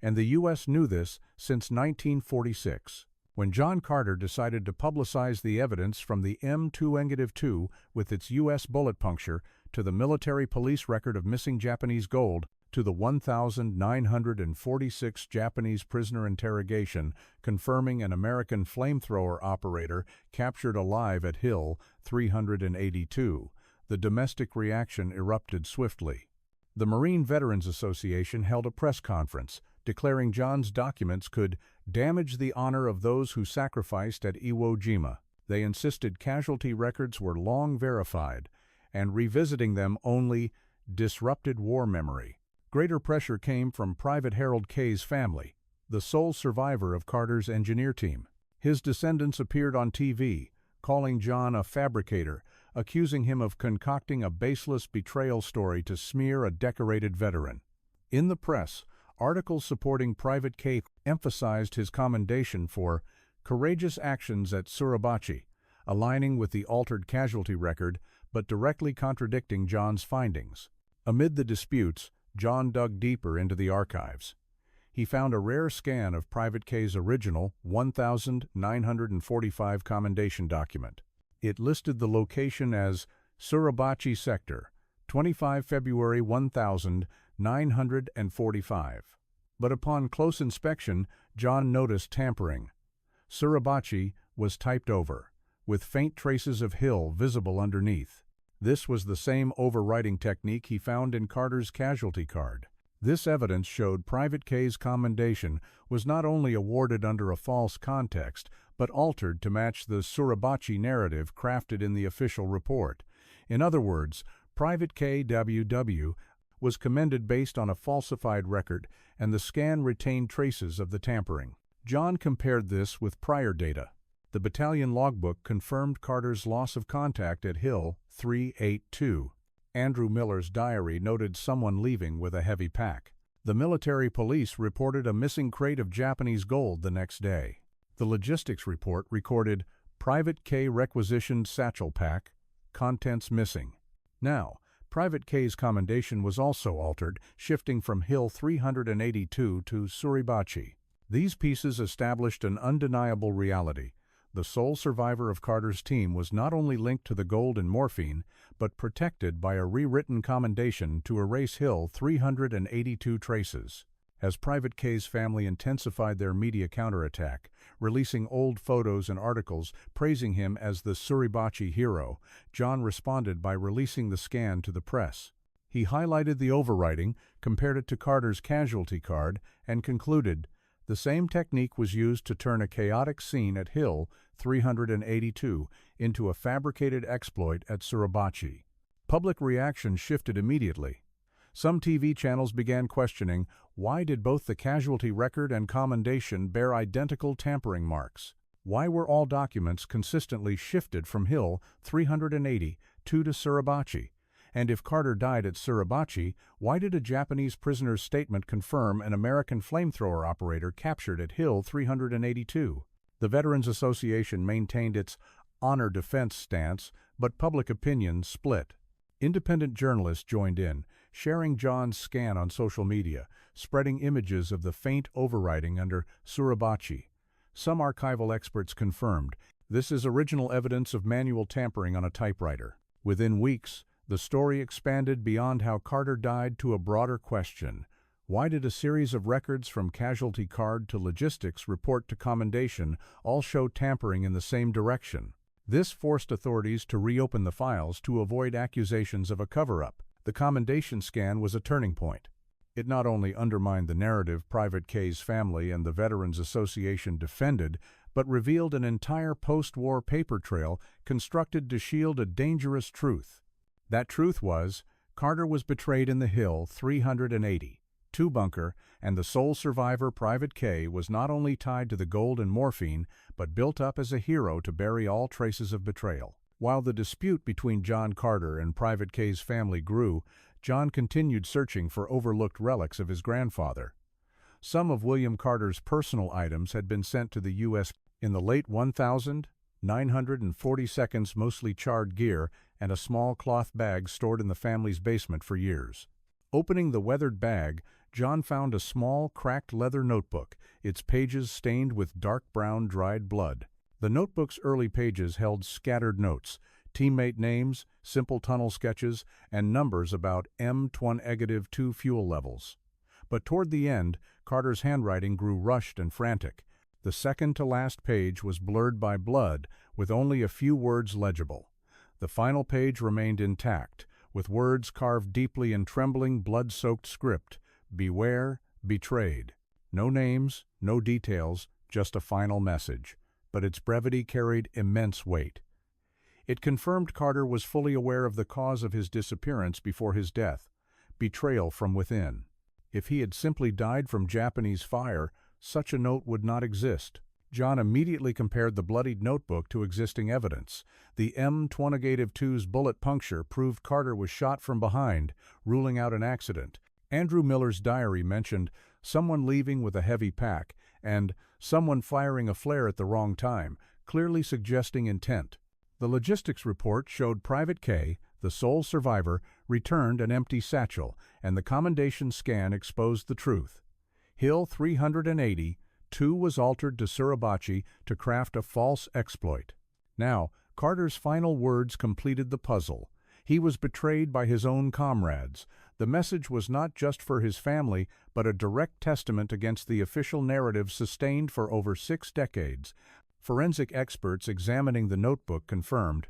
And the U.S. knew this since 1946. When John Carter decided to publicize the evidence from the M2-2 with its U.S. bullet puncture to the military police record of missing Japanese gold to the 1,946 Japanese prisoner interrogation confirming an American flamethrower operator captured alive at Hill 382, the domestic reaction erupted swiftly. The Marine Veterans Association held a press conference, declaring John's documents could damage the honor of those who sacrificed at Iwo Jima. They insisted casualty records were long verified, and revisiting them only disrupted war memory. Greater pressure came from Private Harold Kay's family, the sole survivor of Carter's engineer team. His descendants appeared on TV, calling John a fabricator, accusing him of concocting a baseless betrayal story to smear a decorated veteran. In the press, articles supporting Private K emphasized his commendation for courageous actions at Suribachi, aligning with the altered casualty record but directly contradicting John's findings. Amid the disputes, John dug deeper into the archives. He found a rare scan of Private K's original 1,945 commendation document. It listed the location as Suribachi Sector, 25 February 1945. But upon close inspection, John noticed tampering. Suribachi was typed over, with faint traces of Hill visible underneath. This was the same overwriting technique he found in Carter's casualty card. This evidence showed Private K's commendation was not only awarded under a false context, but altered to match the Suribachi narrative crafted in the official report. In other words, Private K WW was commended based on a falsified record, and the scan retained traces of the tampering. John compared this with prior data. The battalion logbook confirmed Carter's loss of contact at Hill 382. Andrew Miller's diary noted someone leaving with a heavy pack. The military police reported a missing crate of Japanese gold the next day. The logistics report recorded Private K requisitioned satchel pack, contents missing. Now, Private K's commendation was also altered, shifting from Hill 382 to Suribachi. These pieces established an undeniable reality. The sole survivor of Carter's team was not only linked to the gold and morphine, but protected by a rewritten commendation to erase Hill 382 traces. As Private K's family intensified their media counterattack, releasing old photos and articles praising him as the Suribachi hero, John responded by releasing the scan to the press. He highlighted the overwriting, compared it to Carter's casualty card, and concluded, "The same technique was used to turn a chaotic scene at Hill 382 into a fabricated exploit at Suribachi." Public reaction shifted immediately. Some TV channels began questioning, why did both the casualty record and commendation bear identical tampering marks? Why were all documents consistently shifted from Hill 382 to Suribachi? And if Carter died at Suribachi, why did a Japanese prisoner's statement confirm an American flamethrower operator captured at Hill 382? The Veterans Association maintained its honor defense stance, but public opinion split. Independent journalists joined in, sharing John's scan on social media, spreading images of the faint overwriting under Suribachi. Some archival experts confirmed, this is original evidence of manual tampering on a typewriter. Within weeks, the story expanded beyond how Carter died to a broader question. Why did a series of records from casualty card to logistics report to commendation all show tampering in the same direction? This forced authorities to reopen the files to avoid accusations of a cover-up. The commendation scan was a turning point. It not only undermined the narrative Private K's family and the Veterans Association defended, but revealed an entire post-war paper trail constructed to shield a dangerous truth. That truth was, Carter was betrayed in the Hill 382 bunker, and the sole survivor, Private K, was not only tied to the gold and morphine, but built up as a hero to bury all traces of betrayal. While the dispute between John Carter and Private K's family grew, John continued searching for overlooked relics of his grandfather. Some of William Carter's personal items had been sent to the U.S. in the late 1942's mostly charred gear and a small cloth bag stored in the family's basement for years. Opening the weathered bag, John found a small, cracked leather notebook, its pages stained with dark brown dried blood. The notebook's early pages held scattered notes, teammate names, simple tunnel sketches, and numbers about M2-2 fuel levels. But toward the end, Carter's handwriting grew rushed and frantic. The second-to-last page was blurred by blood, with only a few words legible. The final page remained intact, with words carved deeply in trembling, blood-soaked script, "Beware, betrayed." No names, no details, just a final message. But its brevity carried immense weight. It confirmed Carter was fully aware of the cause of his disappearance before his death, betrayal from within. If he had simply died from Japanese fire, such a note would not exist. John immediately compared the bloodied notebook to existing evidence. The M2-2's bullet puncture proved Carter was shot from behind, ruling out an accident. Andrew Miller's diary mentioned someone leaving with a heavy pack and someone firing a flare at the wrong time, clearly suggesting intent. The logistics report showed Private K, the sole survivor, returned an empty satchel, and the commendation scan exposed the truth. Hill 382 was altered to Suribachi to craft a false exploit. Now, Carter's final words completed the puzzle. He was betrayed by his own comrades. The message was not just for his family, but a direct testament against the official narrative sustained for over 6 decades. Forensic experts examining the notebook confirmed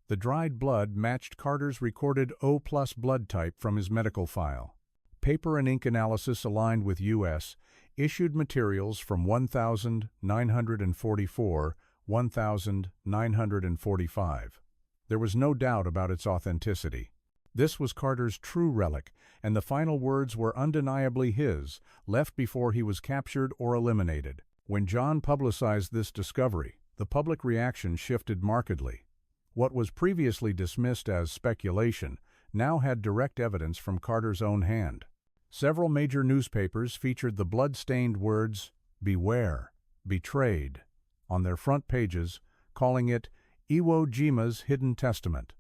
the dried blood matched Carter's recorded O+ blood type from his medical file. Paper and ink analysis aligned with U.S. issued materials from 1944, 1945. There was no doubt about its authenticity. This was Carter's true relic, and the final words were undeniably his, left before he was captured or eliminated. When John publicized this discovery, the public reaction shifted markedly. What was previously dismissed as speculation now had direct evidence from Carter's own hand. Several major newspapers featured the blood-stained words, "Beware, betrayed," on their front pages, calling it Iwo Jima's hidden testament.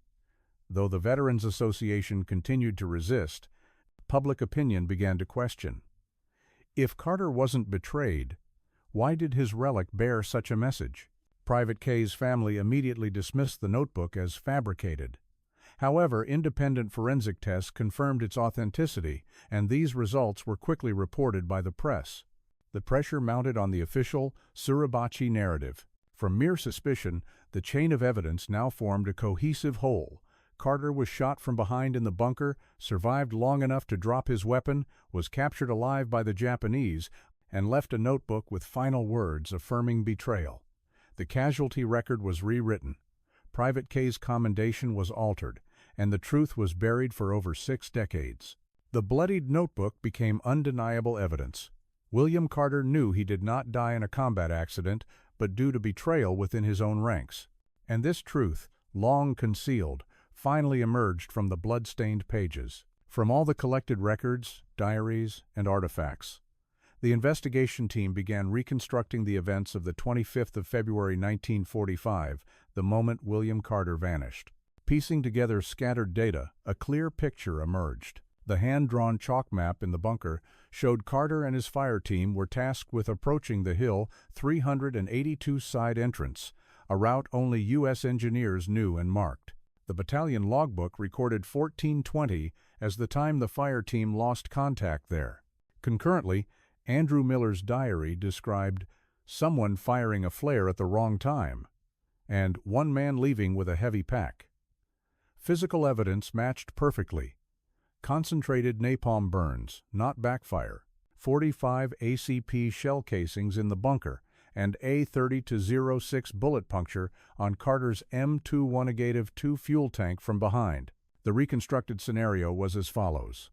Though the Veterans Association continued to resist, public opinion began to question. If Carter wasn't betrayed, why did his relic bear such a message? Private K's family immediately dismissed the notebook as fabricated. However, independent forensic tests confirmed its authenticity, and these results were quickly reported by the press. The pressure mounted on the official Suribachi narrative. From mere suspicion, the chain of evidence now formed a cohesive whole. Carter was shot from behind in the bunker, survived long enough to drop his weapon, was captured alive by the Japanese, and left a notebook with final words affirming betrayal. The casualty record was rewritten. Private K's commendation was altered, and the truth was buried for over 6 decades. The bloodied notebook became undeniable evidence. William Carter knew he did not die in a combat accident, but due to betrayal within his own ranks. And this truth, long concealed, finally emerged from the blood-stained pages. From all the collected records, diaries, and artifacts, the investigation team began reconstructing the events of the 25th of February 1945, the moment William Carter vanished. Piecing together scattered data, a clear picture emerged. The hand-drawn chalk map in the bunker showed Carter and his fire team were tasked with approaching the Hill 382 side entrance, a route only U.S. engineers knew and marked. The battalion logbook recorded 1420 as the time the fire team lost contact there. Concurrently, Andrew Miller's diary described someone firing a flare at the wrong time and one man leaving with a heavy pack. Physical evidence matched perfectly. Concentrated napalm burns, not backfire, 45 ACP shell casings in the bunker, and A30-06 bullet puncture on Carter's M2-2 fuel tank from behind. The reconstructed scenario was as follows.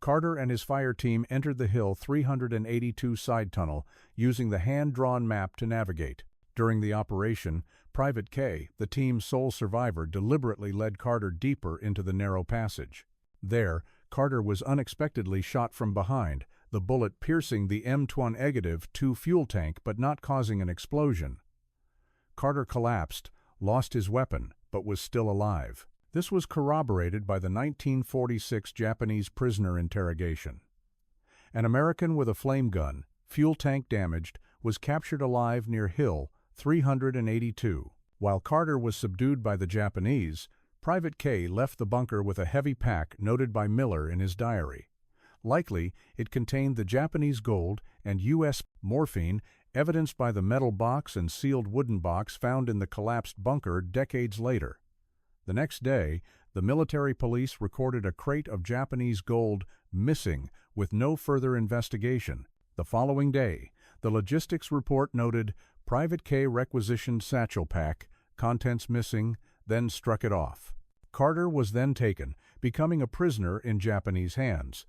Carter and his fire team entered the Hill 382 side tunnel using the hand-drawn map to navigate. During the operation, Private K, the team's sole survivor, deliberately led Carter deeper into the narrow passage. There, Carter was unexpectedly shot from behind, the bullet piercing the M2-2 fuel tank but not causing an explosion. Carter collapsed, lost his weapon, but was still alive. This was corroborated by the 1946 Japanese prisoner interrogation. An American with a flame gun, fuel tank damaged, was captured alive near Hill 382. While Carter was subdued by the Japanese, Private K left the bunker with a heavy pack noted by Miller in his diary. Likely, it contained the Japanese gold and U.S. morphine, evidenced by the metal box and sealed wooden box found in the collapsed bunker decades later. The next day, the military police recorded a crate of Japanese gold missing with no further investigation. The following day, the logistics report noted Private K requisitioned satchel pack, contents missing, then struck it off. Carter was then taken, becoming a prisoner in Japanese hands.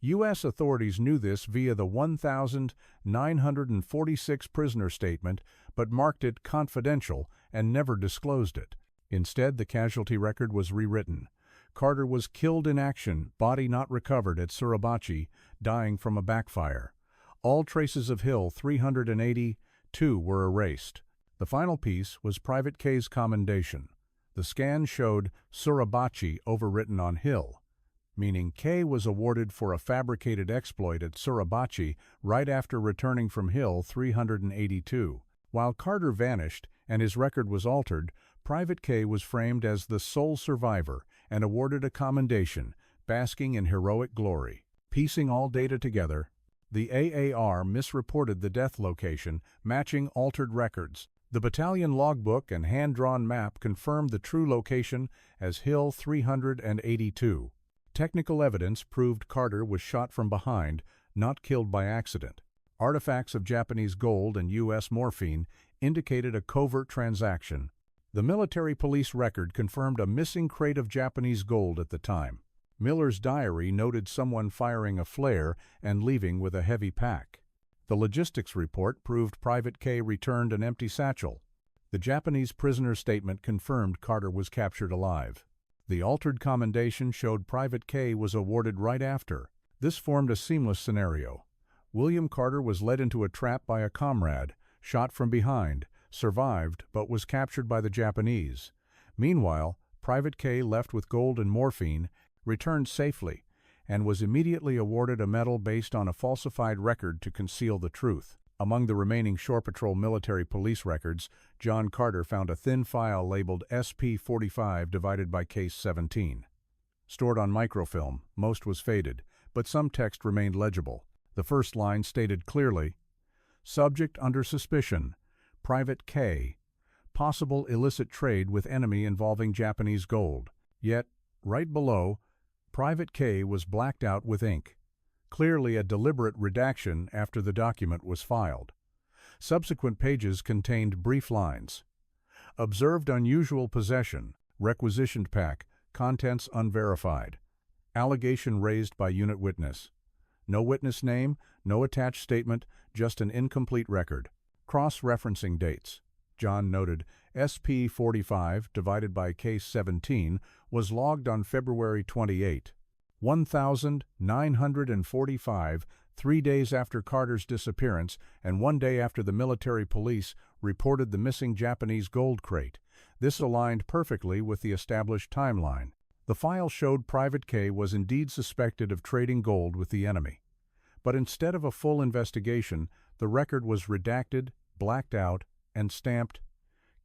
U.S. authorities knew this via the 1,946 prisoner statement, but marked it confidential and never disclosed it. Instead, the casualty record was rewritten. Carter was killed in action, body not recovered at Suribachi, dying from a backfire. All traces of Hill 382 were erased. The final piece was Private K's commendation. The scan showed Suribachi overwritten on Hill, meaning K was awarded for a fabricated exploit at Suribachi right after returning from Hill 382. While Carter vanished and his record was altered, Private K was framed as the sole survivor and awarded a commendation, basking in heroic glory. Piecing all data together, the AAR misreported the death location, matching altered records. The battalion logbook and hand-drawn map confirmed the true location as Hill 382. Technical evidence proved Carter was shot from behind, not killed by accident. Artifacts of Japanese gold and U.S. morphine indicated a covert transaction. The military police record confirmed a missing crate of Japanese gold at the time. Miller's diary noted someone firing a flare and leaving with a heavy pack. The logistics report proved Private K returned an empty satchel. The Japanese prisoner's statement confirmed Carter was captured alive. The altered commendation showed Private K was awarded right after. This formed a seamless scenario. William Carter was led into a trap by a comrade, shot from behind, survived, but was captured by the Japanese. Meanwhile, Private K, left with gold and morphine, returned safely, and was immediately awarded a medal based on a falsified record to conceal the truth. Among the remaining Shore Patrol military police records, John Carter found a thin file labeled SP-45 divided by Case 17. Stored on microfilm, most was faded, but some text remained legible. The first line stated clearly, "Subject under suspicion, Private K. Possible illicit trade with enemy involving Japanese gold." Yet, right below, Private K was blacked out with ink. Clearly a deliberate redaction after the document was filed. Subsequent pages contained brief lines. Observed unusual possession, requisitioned pack, contents unverified. Allegation raised by unit witness. No witness name, no attached statement, just an incomplete record. Cross-referencing dates. John noted SP-45 divided by Case 17 was logged on February 28, 1945, 3 days after Carter's disappearance and 1 day after the military police reported the missing Japanese gold crate. This aligned perfectly with the established timeline. The file showed Private K was indeed suspected of trading gold with the enemy. But instead of a full investigation, the record was redacted, blacked out, and stamped,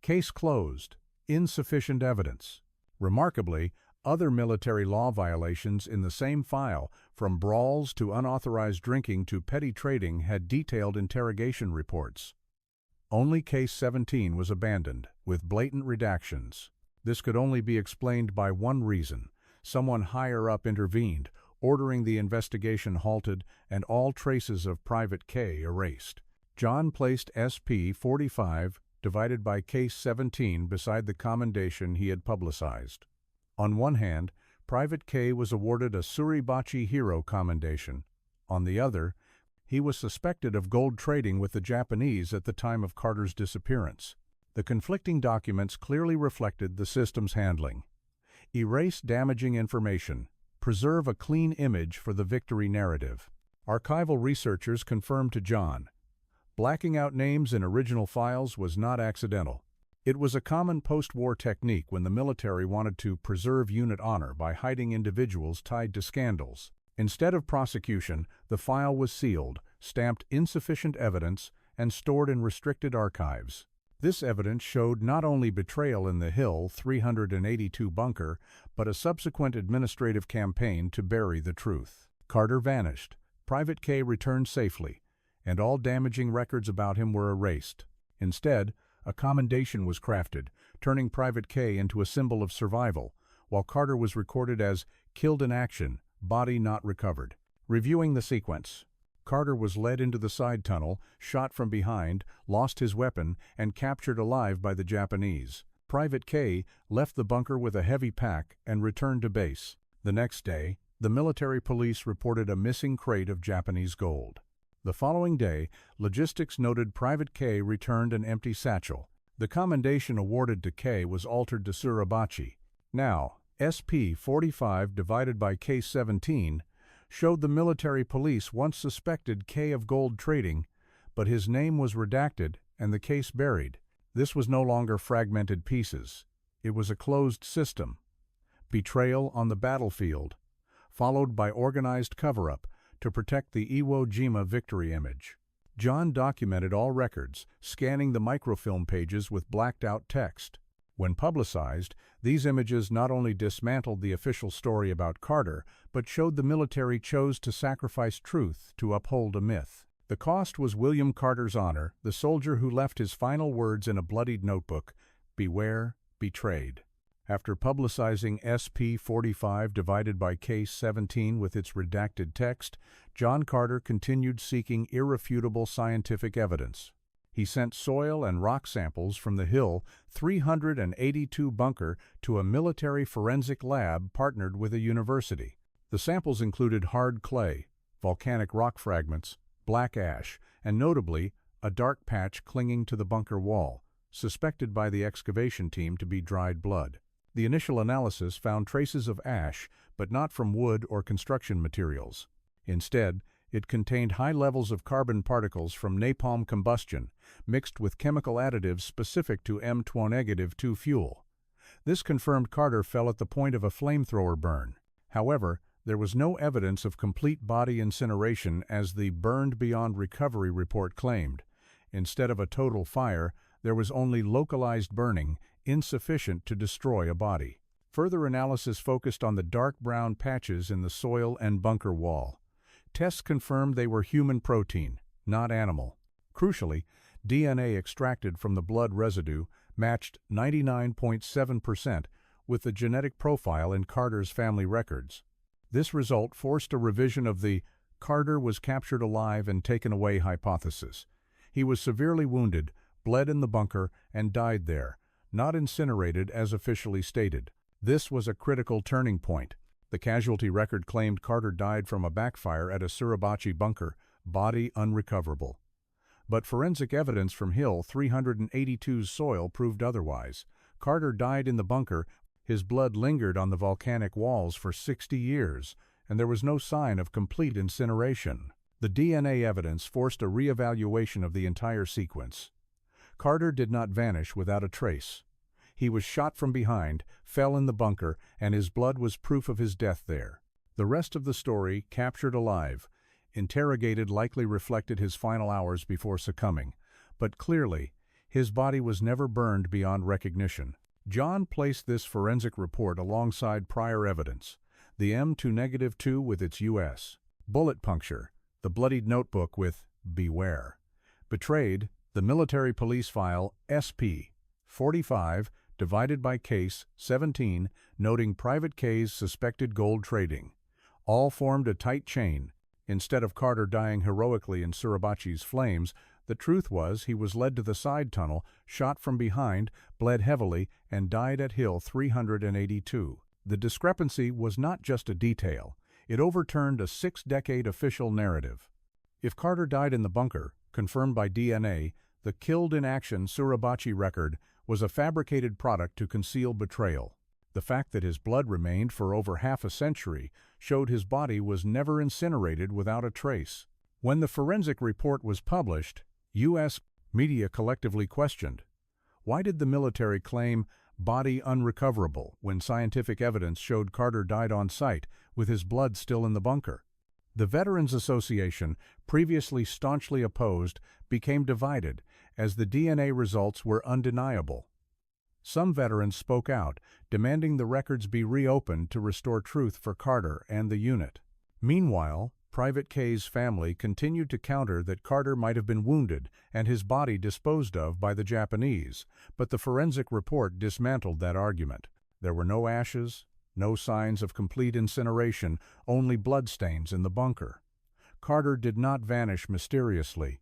"Case closed, insufficient evidence." Remarkably, other military law violations in the same file, from brawls to unauthorized drinking to petty trading, had detailed interrogation reports. Only Case 17 was abandoned, with blatant redactions. This could only be explained by one reason. Someone higher up intervened, ordering the investigation halted and all traces of Private K erased. John placed SP-45 divided by Case 17 beside the commendation he had publicized. On one hand, Private K was awarded a Suribachi Hero commendation. On the other, he was suspected of gold trading with the Japanese at the time of Carter's disappearance. The conflicting documents clearly reflected the system's handling. Erase damaging information. Preserve a clean image for the victory narrative. Archival researchers confirmed to John, blacking out names in original files was not accidental. It was a common post-war technique when the military wanted to preserve unit honor by hiding individuals tied to scandals. Instead of prosecution, the file was sealed, stamped insufficient evidence, and stored in restricted archives. This evidence showed not only betrayal in the Hill 382 bunker, but a subsequent administrative campaign to bury the truth. Carter vanished. Private K returned safely, and all damaging records about him were erased. Instead, a commendation was crafted, turning Private K into a symbol of survival, while Carter was recorded as killed in action, body not recovered. Reviewing the sequence. Carter was led into the side tunnel, shot from behind, lost his weapon, and captured alive by the Japanese. Private K left the bunker with a heavy pack and returned to base. The next day, the military police reported a missing crate of Japanese gold. The following day, logistics noted Private K returned an empty satchel. The commendation awarded to K was altered to Suribachi. Now, SP-45 divided by Case 17 showed the military police once suspected K of gold trading, but his name was redacted and the case buried. This was no longer fragmented pieces. It was a closed system. Betrayal on the battlefield, followed by organized cover-up to protect the Iwo Jima victory image. John documented all records, scanning the microfilm pages with blacked-out text. When publicized, these images not only dismantled the official story about Carter, but showed the military chose to sacrifice truth to uphold a myth. The cost was William Carter's honor, the soldier who left his final words in a bloodied notebook, "Beware, betrayed." After publicizing SP-45 divided by Case 17 with its redacted text, John Carter continued seeking irrefutable scientific evidence. He sent soil and rock samples from the Hill 382 bunker to a military forensic lab partnered with a university. The samples included hard clay, volcanic rock fragments, black ash, and notably, a dark patch clinging to the bunker wall, suspected by the excavation team to be dried blood. The initial analysis found traces of ash, but not from wood or construction materials. Instead, it contained high levels of carbon particles from napalm combustion, mixed with chemical additives specific to M2-2 fuel. This confirmed Carter fell at the point of a flamethrower burn. However, There was no evidence of complete body incineration as the burned beyond recovery report claimed. Instead of a total fire, there was only localized burning, insufficient to destroy a body. Further analysis focused on the dark brown patches in the soil and bunker wall. Tests confirmed they were human protein, not animal. Crucially, DNA extracted from the blood residue matched 99.7% with the genetic profile in Carter's family records. This result forced a revision of the Carter was captured alive and taken away hypothesis. He was severely wounded, bled in the bunker, and died there, not incinerated as officially stated. This was a critical turning point. The casualty record claimed Carter died from a backfire at a Suribachi bunker, body unrecoverable. But forensic evidence from Hill 382's soil proved otherwise. Carter died in the bunker. His blood lingered on the volcanic walls for 60 years, and there was no sign of complete incineration. The DNA evidence forced a reevaluation of the entire sequence. Carter did not vanish without a trace. He was shot from behind, fell in the bunker, and his blood was proof of his death there. The rest of the story, captured alive, interrogated, likely reflected his final hours before succumbing, but clearly, his body was never burned beyond recognition. John placed this forensic report alongside prior evidence, the M2-2 with its U.S. bullet puncture, the bloodied notebook with "Beware." Betrayed, the military police file SP-45, divided by case 17, noting Private K's suspected gold trading. All formed a tight chain. Instead of Carter dying heroically in Suribachi's flames, the truth was he was led to the side tunnel, shot from behind, bled heavily, and died at Hill 382. The discrepancy was not just a detail. It overturned a 6-decade official narrative. If Carter died in the bunker, confirmed by DNA, the killed in action Suribachi record was a fabricated product to conceal betrayal. The fact that his blood remained for over half a century showed his body was never incinerated without a trace. When the forensic report was published, U.S. media collectively questioned, why did the military claim body unrecoverable when scientific evidence showed Carter died on site with his blood still in the bunker? The Veterans Association, previously staunchly opposed, became divided as the DNA results were undeniable. Some veterans spoke out, demanding the records be reopened to restore truth for Carter and the unit. Meanwhile, Private K's family continued to counter that Carter might have been wounded and his body disposed of by the Japanese, but the forensic report dismantled that argument. There were no ashes, no signs of complete incineration, only bloodstains in the bunker. Carter did not vanish mysteriously.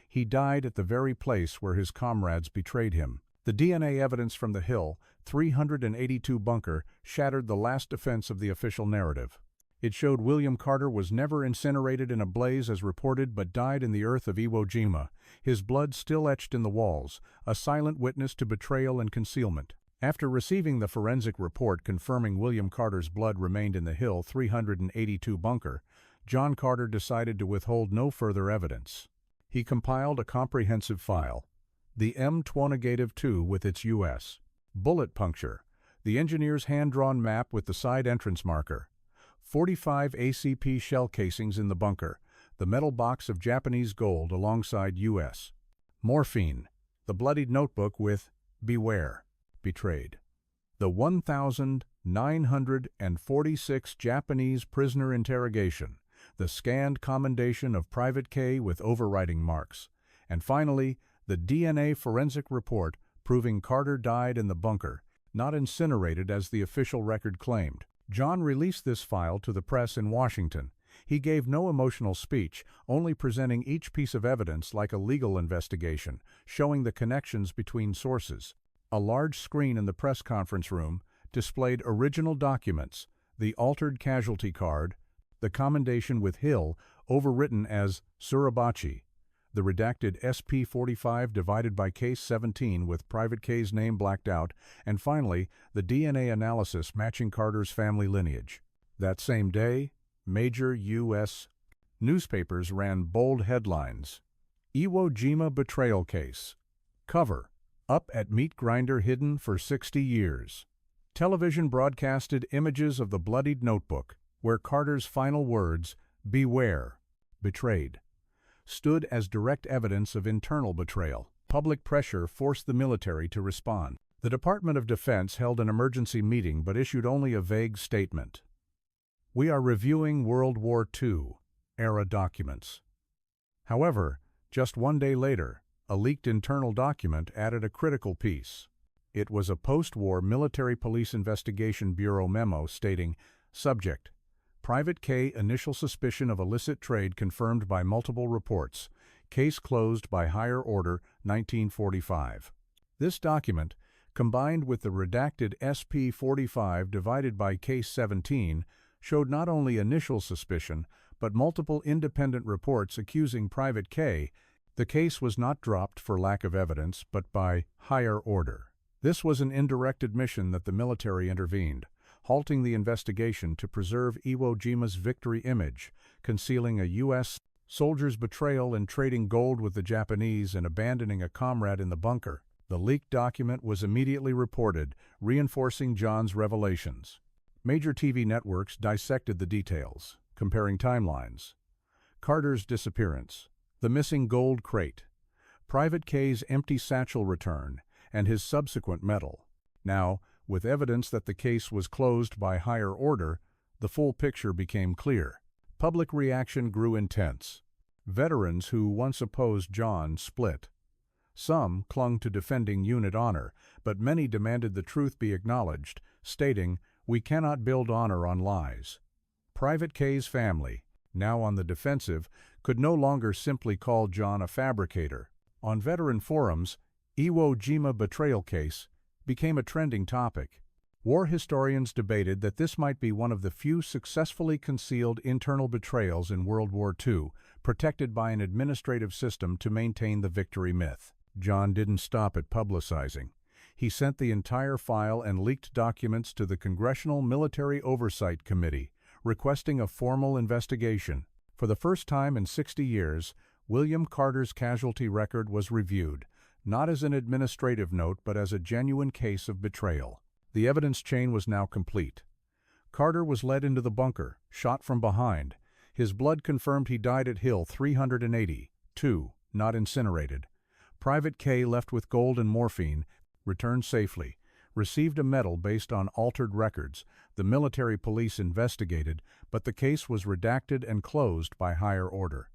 He died at the very place where his comrades betrayed him. The DNA evidence from the Hill 382 bunker shattered the last defense of the official narrative. It showed William Carter was never incinerated in a blaze as reported but died in the earth of Iwo Jima, his blood still etched in the walls, a silent witness to betrayal and concealment. After receiving the forensic report confirming William Carter's blood remained in the Hill 382 bunker, John Carter decided to withhold no further evidence. He compiled a comprehensive file, the M2-2 with its U.S. bullet puncture, the engineer's hand-drawn map with the side entrance marker, 45 ACP shell casings in the bunker, the metal box of Japanese gold alongside U.S. morphine, the bloodied notebook with "Beware." Betrayed. The 1,946 Japanese prisoner interrogation, the scanned commendation of Private K with overwriting marks, and finally, the DNA forensic report proving Carter died in the bunker, not incinerated as the official record claimed. John released this file to the press in Washington. He gave no emotional speech, only presenting each piece of evidence like a legal investigation, showing the connections between sources. A large screen in the press conference room displayed original documents, the altered casualty card, the commendation with Hill overwritten as Suribachi, the redacted SP-45 divided by case 17 with Private K's name blacked out, and finally, the DNA analysis matching Carter's family lineage. That same day, major U.S. newspapers ran bold headlines. Iwo Jima betrayal case. Cover. Up at meat grinder hidden for 60 years. Television broadcasted images of the bloodied notebook, where Carter's final words, "Beware, betrayed," stood as direct evidence of internal betrayal. Public pressure forced the military to respond. The Department of Defense held an emergency meeting but issued only a vague statement. "We are reviewing World War II-era documents." However, just one day later, a leaked internal document added a critical piece. It was a post-war Military Police Investigation Bureau memo stating, "Subject: Private K initial suspicion of illicit trade confirmed by multiple reports. Case closed by higher order 1945." This document, combined with the redacted SP-45 divided by Case 17, showed not only initial suspicion, but multiple independent reports accusing Private K. The case was not dropped for lack of evidence, but by higher order. This was an indirect admission that the military intervened, halting the investigation to preserve Iwo Jima's victory image, concealing a U.S. soldier's betrayal in trading gold with the Japanese and abandoning a comrade in the bunker. The leaked document was immediately reported, reinforcing John's revelations. Major TV networks dissected the details, comparing timelines. Carter's disappearance, the missing gold crate, Private K's empty satchel return, and his subsequent medal. Now, with evidence that the case was closed by higher order, the full picture became clear. Public reaction grew intense. Veterans who once opposed John split. Some clung to defending unit honor, but many demanded the truth be acknowledged, stating, "We cannot build honor on lies." Private K's family, now on the defensive, could no longer simply call John a fabricator. On veteran forums, Iwo Jima betrayal case became a trending topic. War historians debated that this might be one of the few successfully concealed internal betrayals in World War II, protected by an administrative system to maintain the victory myth. John didn't stop at publicizing. He sent the entire file and leaked documents to the Congressional Military Oversight Committee, requesting a formal investigation. For the first time in 60 years, William Carter's casualty record was reviewed, not as an administrative note but as a genuine case of betrayal. The evidence chain was now complete. Carter was led into the bunker, shot from behind. His blood confirmed he died at Hill 380-2, not incinerated. Private K left with gold and morphine, returned safely, received a medal based on altered records. The military police investigated, but the case was redacted and closed by higher order.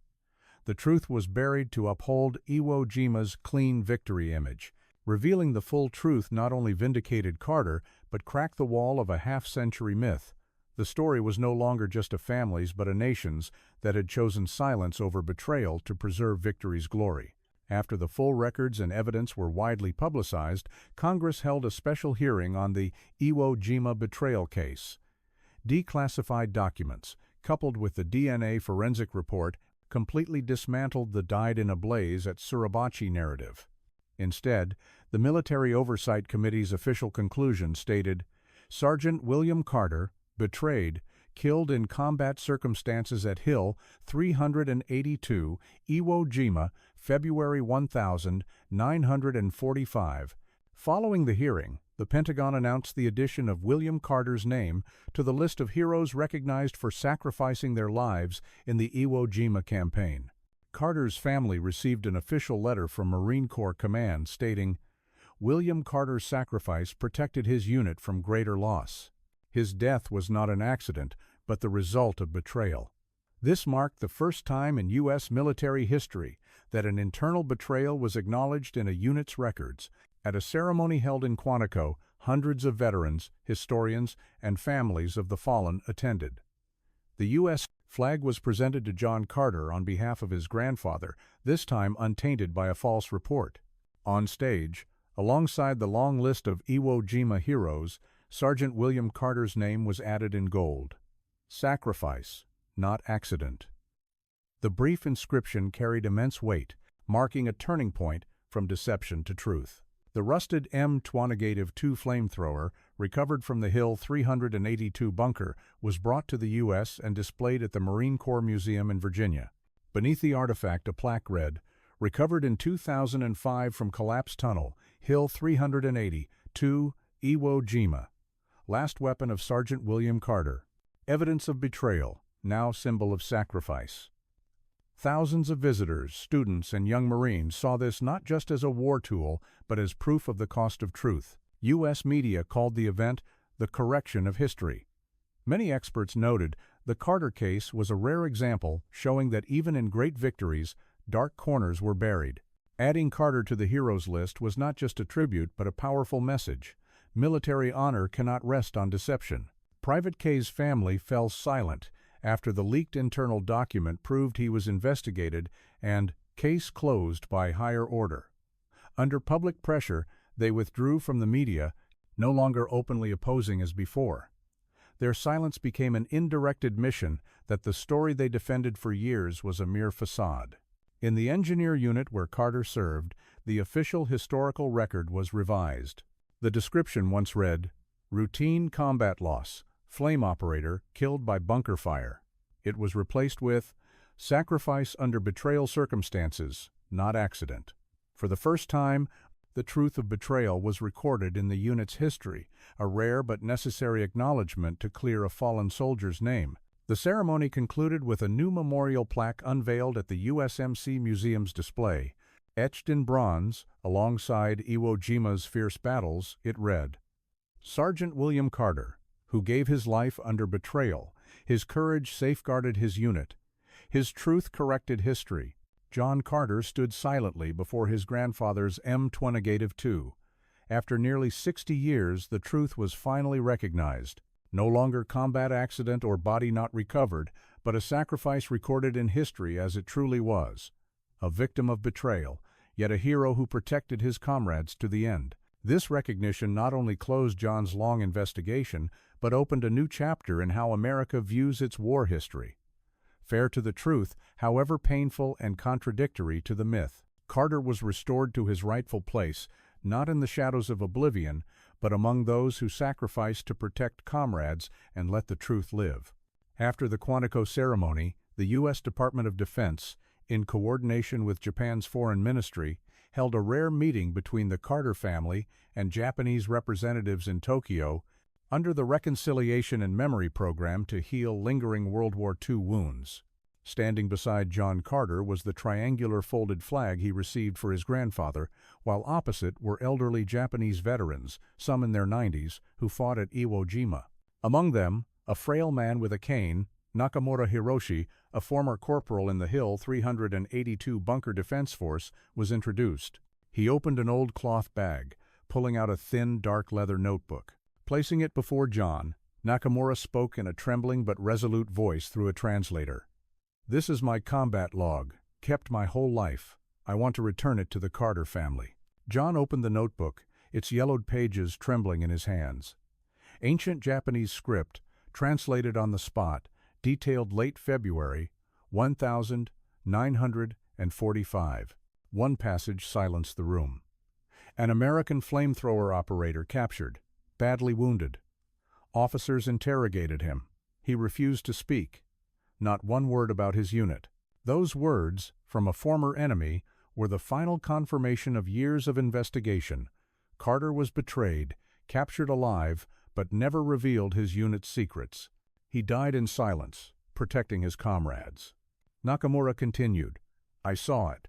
The truth was buried to uphold Iwo Jima's clean victory image. Revealing the full truth not only vindicated Carter, but cracked the wall of a half-century myth. The story was no longer just a family's but a nation's that had chosen silence over betrayal to preserve victory's glory. After the full records and evidence were widely publicized, Congress held a special hearing on the Iwo Jima betrayal case. Declassified documents, coupled with the DNA forensic report, completely dismantled the died in a blaze at Suribachi narrative. Instead, the Military Oversight Committee's official conclusion stated, "Sergeant William Carter, betrayed, killed in combat circumstances at Hill 382, Iwo Jima, February 1945. Following the hearing, the Pentagon announced the addition of William Carter's name to the list of heroes recognized for sacrificing their lives in the Iwo Jima campaign. Carter's family received an official letter from Marine Corps Command stating, "William Carter's sacrifice protected his unit from greater loss. His death was not an accident, but the result of betrayal." This marked the first time in U.S. military history that an internal betrayal was acknowledged in a unit's records. At a ceremony held in Quantico, hundreds of veterans, historians, and families of the fallen attended. The U.S. flag was presented to John Carter on behalf of his grandfather, this time untainted by a false report. On stage, alongside the long list of Iwo Jima heroes, Sergeant William Carter's name was added in gold. Sacrifice, not accident. The brief inscription carried immense weight, marking a turning point from deception to truth. The rusted M2-2 flamethrower, recovered from the Hill 382 bunker, was brought to the U.S. and displayed at the Marine Corps Museum in Virginia. Beneath the artifact, a plaque read, "Recovered in 2005 from collapsed tunnel, Hill 380, 2, Iwo Jima. Last weapon of Sergeant William Carter." evidence of betrayal, now symbol of sacrifice. Thousands of visitors, students, and young Marines saw this not just as a war tool, but as proof of the cost of truth. U.S. media called the event the correction of history. Many experts noted the Carter case was a rare example showing that even in great victories, dark corners were buried. Adding Carter to the heroes list was not just a tribute but a powerful message. Military honor cannot rest on deception. Private K's family fell silent after the leaked internal document proved he was investigated and case closed by higher order. Under public pressure, they withdrew from the media, no longer openly opposing as before. Their silence became an indirect admission that the story they defended for years was a mere facade. In the engineer unit where Carter served, the official historical record was revised. The description once read, "Routine combat loss, flame operator killed by bunker fire." It was replaced with, "Sacrifice under betrayal circumstances, not accident." For the first time, the truth of betrayal was recorded in the unit's history, a rare but necessary acknowledgement to clear a fallen soldier's name. The ceremony concluded with a new memorial plaque unveiled at the USMC Museum's display. Etched in bronze, alongside Iwo Jima's fierce battles, it read, "Sergeant William Carter, who gave his life under betrayal, his courage safeguarded his unit. His truth corrected history. John Carter stood silently before his grandfather's M2-2. After nearly 60 years, the truth was finally recognized. No longer combat accident or body not recovered, but a sacrifice recorded in history as it truly was. A victim of betrayal, yet a hero who protected his comrades to the end." This recognition not only closed John's long investigation, but opened a new chapter in how America views its war history. Fair to the truth, however painful and contradictory to the myth, Carter was restored to his rightful place, not in the shadows of oblivion, but among those who sacrificed to protect comrades and let the truth live. After the Quantico ceremony, the U.S. Department of Defense, in coordination with Japan's foreign ministry, held a rare meeting between the Carter family and Japanese representatives in Tokyo under the Reconciliation and Memory Program to heal lingering World War II wounds. Standing beside John Carter was the triangular folded flag he received for his grandfather, while opposite were elderly Japanese veterans, some in their 90s, who fought at Iwo Jima. Among them, a frail man with a cane, Nakamura Hiroshi, a former corporal in the Hill 382 Bunker Defense Force, was introduced. He opened an old cloth bag, pulling out a thin, dark leather notebook. Placing it before John, Nakamura spoke in a trembling but resolute voice through a translator. "This is my combat log, kept my whole life. I want to return it to the Carter family." John opened the notebook, its yellowed pages trembling in his hands. Ancient Japanese script, translated on the spot, detailed late February, 1945. One passage silenced the room. An American flamethrower operator captured, badly wounded. Officers interrogated him. He refused to speak. Not one word about his unit. Those words, from a former enemy, were the final confirmation of years of investigation. Carter was betrayed, captured alive, but never revealed his unit's secrets. He died in silence, protecting his comrades. Nakamura continued, "I saw it.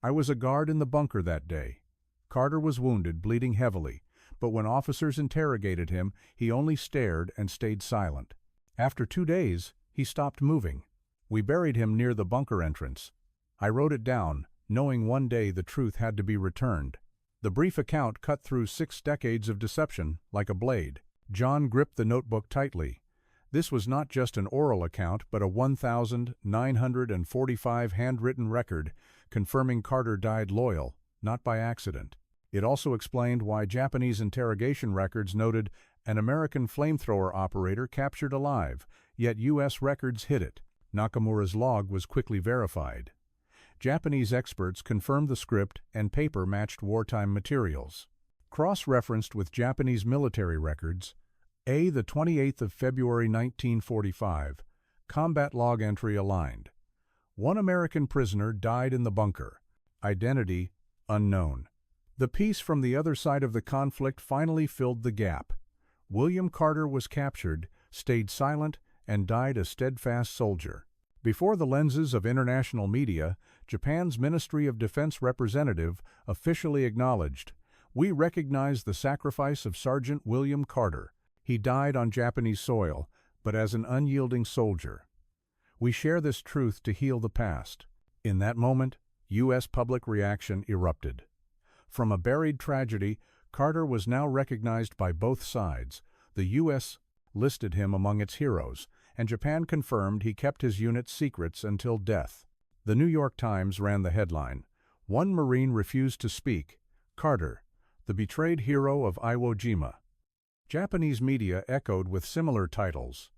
I was a guard in the bunker that day. Carter was wounded, bleeding heavily, but when officers interrogated him, he only stared and stayed silent. After 2 days, he stopped moving. We buried him near the bunker entrance. I wrote it down, knowing one day the truth had to be returned." The brief account cut through 6 decades of deception like a blade. John gripped the notebook tightly. This was not just an oral account, but a 1,945 handwritten record confirming Carter died loyal, not by accident. It also explained why Japanese interrogation records noted an American flamethrower operator captured alive, yet U.S. records hid it. Nakamura's log was quickly verified. Japanese experts confirmed the script and paper matched wartime materials. Cross-referenced with Japanese military records, the 28th of February 1945, combat log entry aligned. One American prisoner died in the bunker. Identity unknown. The piece from the other side of the conflict finally filled the gap. William Carter was captured, stayed silent, and died a steadfast soldier. Before the lenses of international media, Japan's Ministry of Defense representative officially acknowledged, "We recognize the sacrifice of Sergeant William Carter. He died on Japanese soil, but as an unyielding soldier. We share this truth to heal the past." In that moment, U.S. public reaction erupted. From a buried tragedy, Carter was now recognized by both sides. The U.S. listed him among its heroes, and Japan confirmed he kept his unit's secrets until death. The New York Times ran the headline, "One Marine refused to speak. Carter, the betrayed hero of Iwo Jima." Japanese media echoed with similar titles,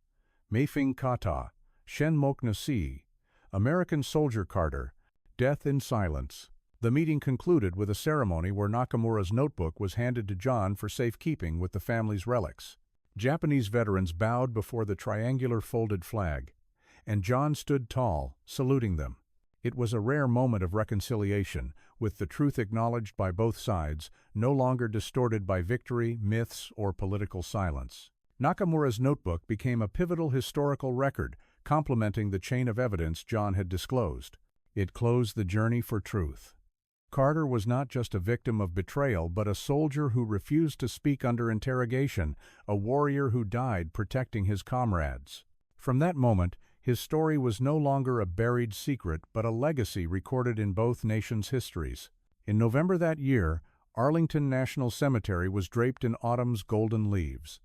"Meifing Kata, Shenmok no Si, American Soldier Carter, Death in Silence." The meeting concluded with a ceremony where Nakamura's notebook was handed to John for safekeeping with the family's relics. Japanese veterans bowed before the triangular folded flag, and John stood tall, saluting them. It was a rare moment of reconciliation, with the truth acknowledged by both sides, no longer distorted by victory, myths, or political silence. Nakamura's notebook became a pivotal historical record, complementing the chain of evidence John had disclosed. It closed the journey for truth. Carter was not just a victim of betrayal, but a soldier who refused to speak under interrogation, a warrior who died protecting his comrades. From that moment, his story was no longer a buried secret, but a legacy recorded in both nations' histories. In November that year, Arlington National Cemetery was draped in autumn's golden leaves.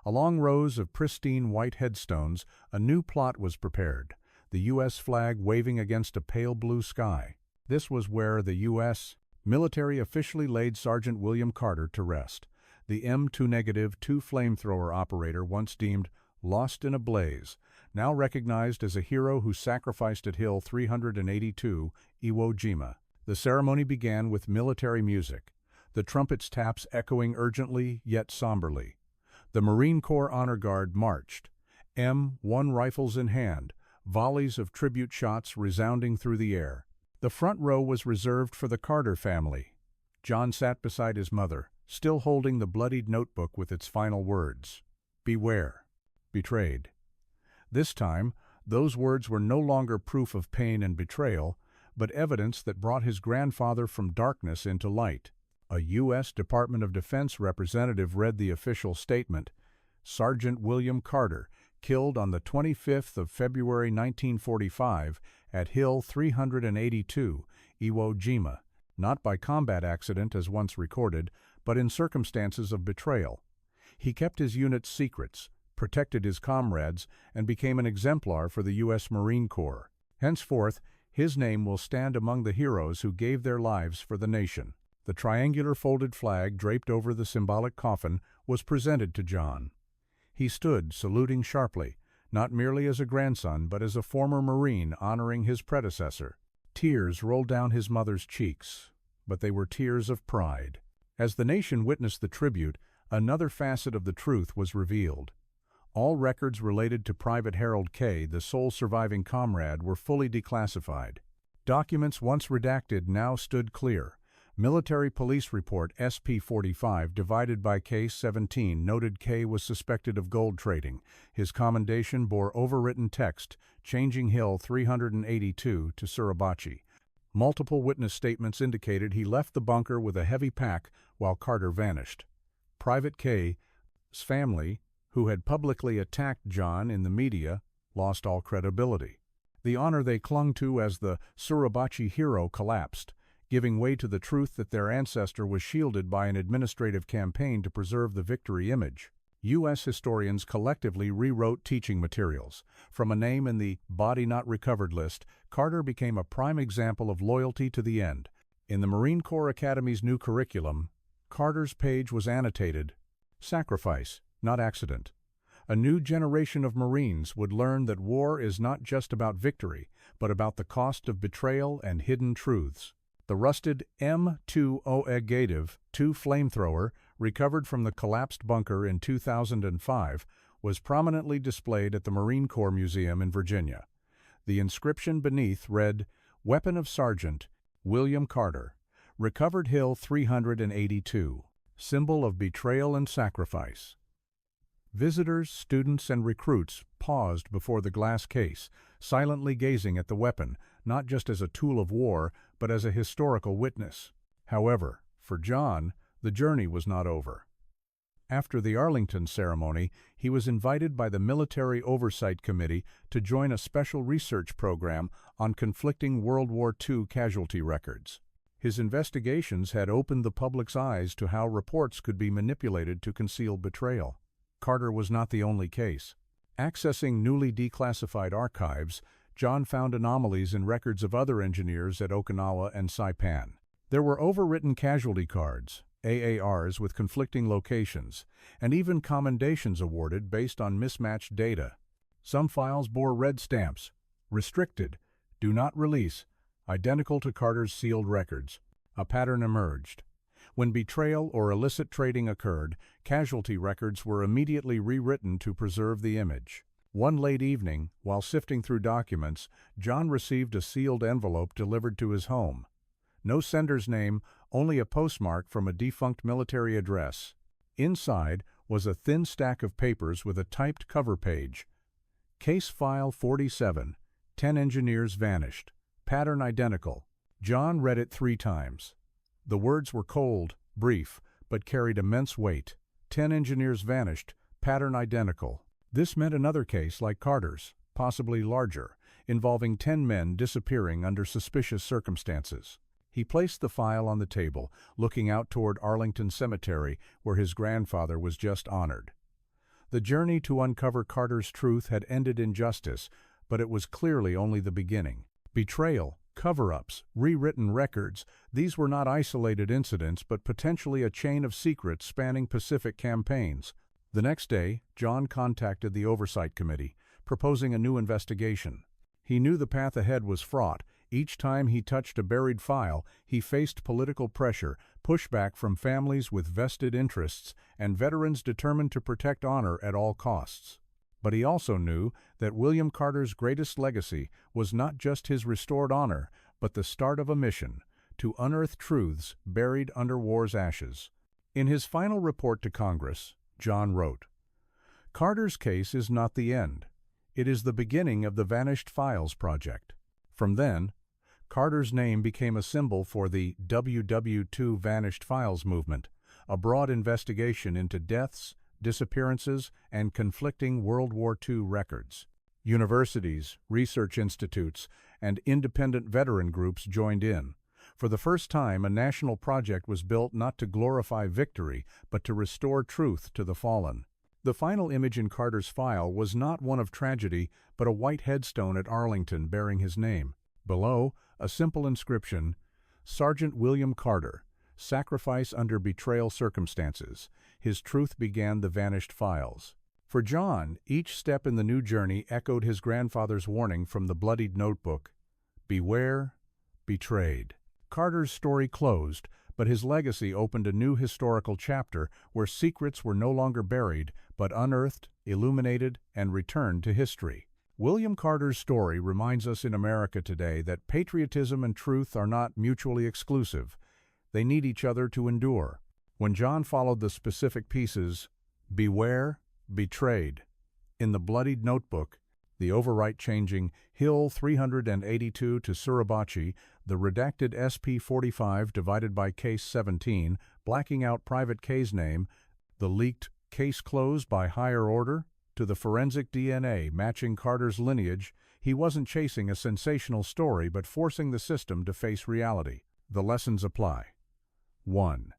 Along rows of pristine white headstones, a new plot was prepared, the U.S. flag waving against a pale blue sky. This was where the U.S. military officially laid Sergeant William Carter to rest, the M2-2 flamethrower operator once deemed lost in a blaze, now recognized as a hero who sacrificed at Hill 382, Iwo Jima. The ceremony began with military music, the trumpet's taps echoing urgently yet somberly. The Marine Corps Honor Guard marched, M1 rifles in hand, volleys of tribute shots resounding through the air. The front row was reserved for the Carter family. John sat beside his mother, still holding the bloodied notebook with its final words, "Beware. Betrayed." This time, those words were no longer proof of pain and betrayal, but evidence that brought his grandfather from darkness into light. A U.S. Department of Defense representative read the official statement, "Sergeant William Carter, killed on the 25th of February 1945 at Hill 382, Iwo Jima, not by combat accident as once recorded, but in circumstances of betrayal. He kept his unit's secrets, protected his comrades, and became an exemplar for the U.S. Marine Corps. Henceforth, his name will stand among the heroes who gave their lives for the nation." The triangular folded flag draped over the symbolic coffin was presented to John. He stood, saluting sharply, not merely as a grandson, but as a former Marine honoring his predecessor. Tears rolled down his mother's cheeks, but they were tears of pride. As the nation witnessed the tribute, another facet of the truth was revealed. All records related to Private Harold K., the sole surviving comrade, were fully declassified. Documents once redacted now stood clear. Military Police Report SP-45 divided by Case 17 noted K was suspected of gold trading. His commendation bore overwritten text, changing Hill 382 to Suribachi. Multiple witness statements indicated he left the bunker with a heavy pack while Carter vanished. Private K's family, who had publicly attacked John in the media, lost all credibility. The honor they clung to as the Suribachi hero collapsed, giving way to the truth that their ancestor was shielded by an administrative campaign to preserve the victory image. U.S. historians collectively rewrote teaching materials. From a name in the Body Not Recovered list, Carter became a prime example of loyalty to the end. In the Marine Corps Academy's new curriculum, Carter's page was annotated, "Sacrifice, not accident." A new generation of Marines would learn that war is not just about victory, but about the cost of betrayal and hidden truths. The rusted M2-2 flamethrower, recovered from the collapsed bunker in 2005, was prominently displayed at the Marine Corps Museum in Virginia. The inscription beneath read, "Weapon of Sergeant William Carter, recovered Hill 382, symbol of betrayal and sacrifice." Visitors, students, and recruits paused before the glass case, silently gazing at the weapon, not just as a tool of war, but as a historical witness. However, for John, the journey was not over. After the Arlington ceremony, he was invited by the Military Oversight Committee to join a special research program on conflicting World War II casualty records. His investigations had opened the public's eyes to how reports could be manipulated to conceal betrayal. Carter was not the only case. Accessing newly declassified archives, John found anomalies in records of other engineers at Okinawa and Saipan. There were overwritten casualty cards, AARs with conflicting locations, and even commendations awarded based on mismatched data. Some files bore red stamps, restricted, do not release, identical to Carter's sealed records. A pattern emerged. When betrayal or illicit trading occurred, casualty records were immediately rewritten to preserve the image. One late evening, while sifting through documents, John received a sealed envelope delivered to his home. No sender's name, only a postmark from a defunct military address. Inside was a thin stack of papers with a typed cover page. Case File 47, 10 engineers vanished. Pattern identical. John read it 3 times. The words were cold, brief, but carried immense weight. 10 engineers vanished, pattern identical. This meant another case like Carter's, possibly larger, involving 10 men disappearing under suspicious circumstances. He placed the file on the table, looking out toward Arlington Cemetery, where his grandfather was just honored. The journey to uncover Carter's truth had ended in justice, but it was clearly only the beginning. Betrayal, cover-ups, rewritten records, these were not isolated incidents but potentially a chain of secrets spanning Pacific campaigns. The next day, John contacted the Oversight Committee, proposing a new investigation. He knew the path ahead was fraught. Each time he touched a buried file, he faced political pressure, pushback from families with vested interests, and veterans determined to protect honor at all costs. But he also knew that William Carter's greatest legacy was not just his restored honor, but the start of a mission to unearth truths buried under war's ashes. In his final report to Congress, John wrote, "Carter's case is not the end. It is the beginning of the Vanished Files Project." From then, Carter's name became a symbol for the WW2 Vanished Files movement, a broad investigation into deaths, disappearances, and conflicting World War II records. Universities, research institutes, and independent veteran groups joined in. For the first time, a national project was built not to glorify victory, but to restore truth to the fallen. The final image in Carter's file was not one of tragedy, but a white headstone at Arlington bearing his name. Below, a simple inscription, "Sergeant William Carter, sacrifice under betrayal circumstances. His truth began the vanished files." For John, each step in the new journey echoed his grandfather's warning from the bloodied notebook, "Beware, betrayed." Carter's story closed, but his legacy opened a new historical chapter where secrets were no longer buried, but unearthed, illuminated, and returned to history. William Carter's story reminds us in America today that patriotism and truth are not mutually exclusive. They need each other to endure. When John followed the specific pieces, "Beware, betrayed," in the bloodied notebook, the overwrite changing Hill 382 to Suribachi, the redacted SP45 divided by Case 17, blacking out Private K's name, the leaked Case Closed by higher order, to the forensic DNA matching Carter's lineage, he wasn't chasing a sensational story but forcing the system to face reality. The lessons apply. 1.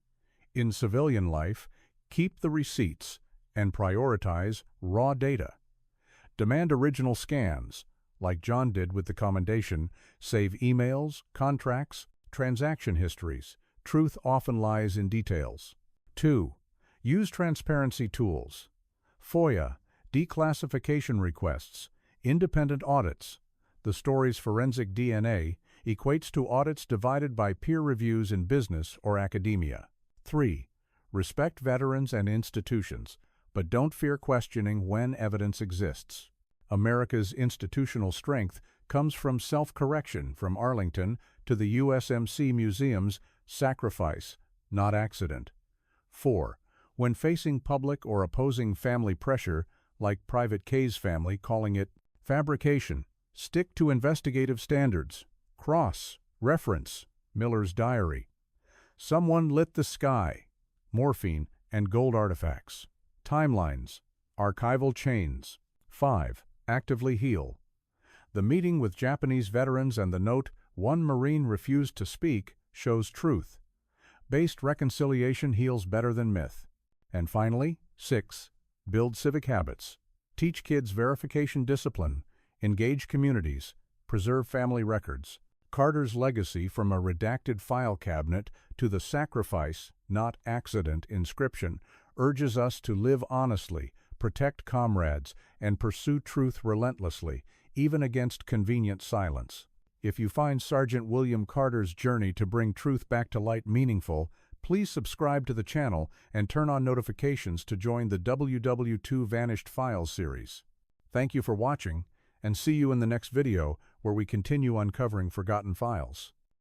In civilian life, keep the receipts and prioritize raw data. Demand original scans, like John did with the commendation, save emails, contracts, transaction histories. Truth often lies in details. 2. Use transparency tools. FOIA, declassification requests, independent audits. The story's forensic DNA equates to audits divided by peer reviews in business or academia. 3. Respect veterans and institutions, but don't fear questioning when evidence exists. America's institutional strength comes from self-correction, from Arlington to the USMC Museum's sacrifice, not accident. 4. When facing public or opposing family pressure, like Private K's family calling it fabrication, stick to investigative standards. Cross-reference Miller's diary. Someone lit the sky. Morphine and gold artifacts. Timelines. Archival chains. 5. Actively heal. The meeting with Japanese veterans and the note, "One Marine refused to speak," shows truth. Based reconciliation heals better than myth. And finally, 6. Build civic habits. Teach kids verification discipline. Engage communities. Preserve family records. Carter's legacy from a redacted file cabinet to the sacrifice, not accident inscription urges us to live honestly, protect comrades, and pursue truth relentlessly, even against convenient silence. If you find Sergeant William Carter's journey to bring truth back to light meaningful, please subscribe to the channel and turn on notifications to join the WW2 Vanished Files series. Thank you for watching, and see you in the next video where we continue uncovering forgotten files.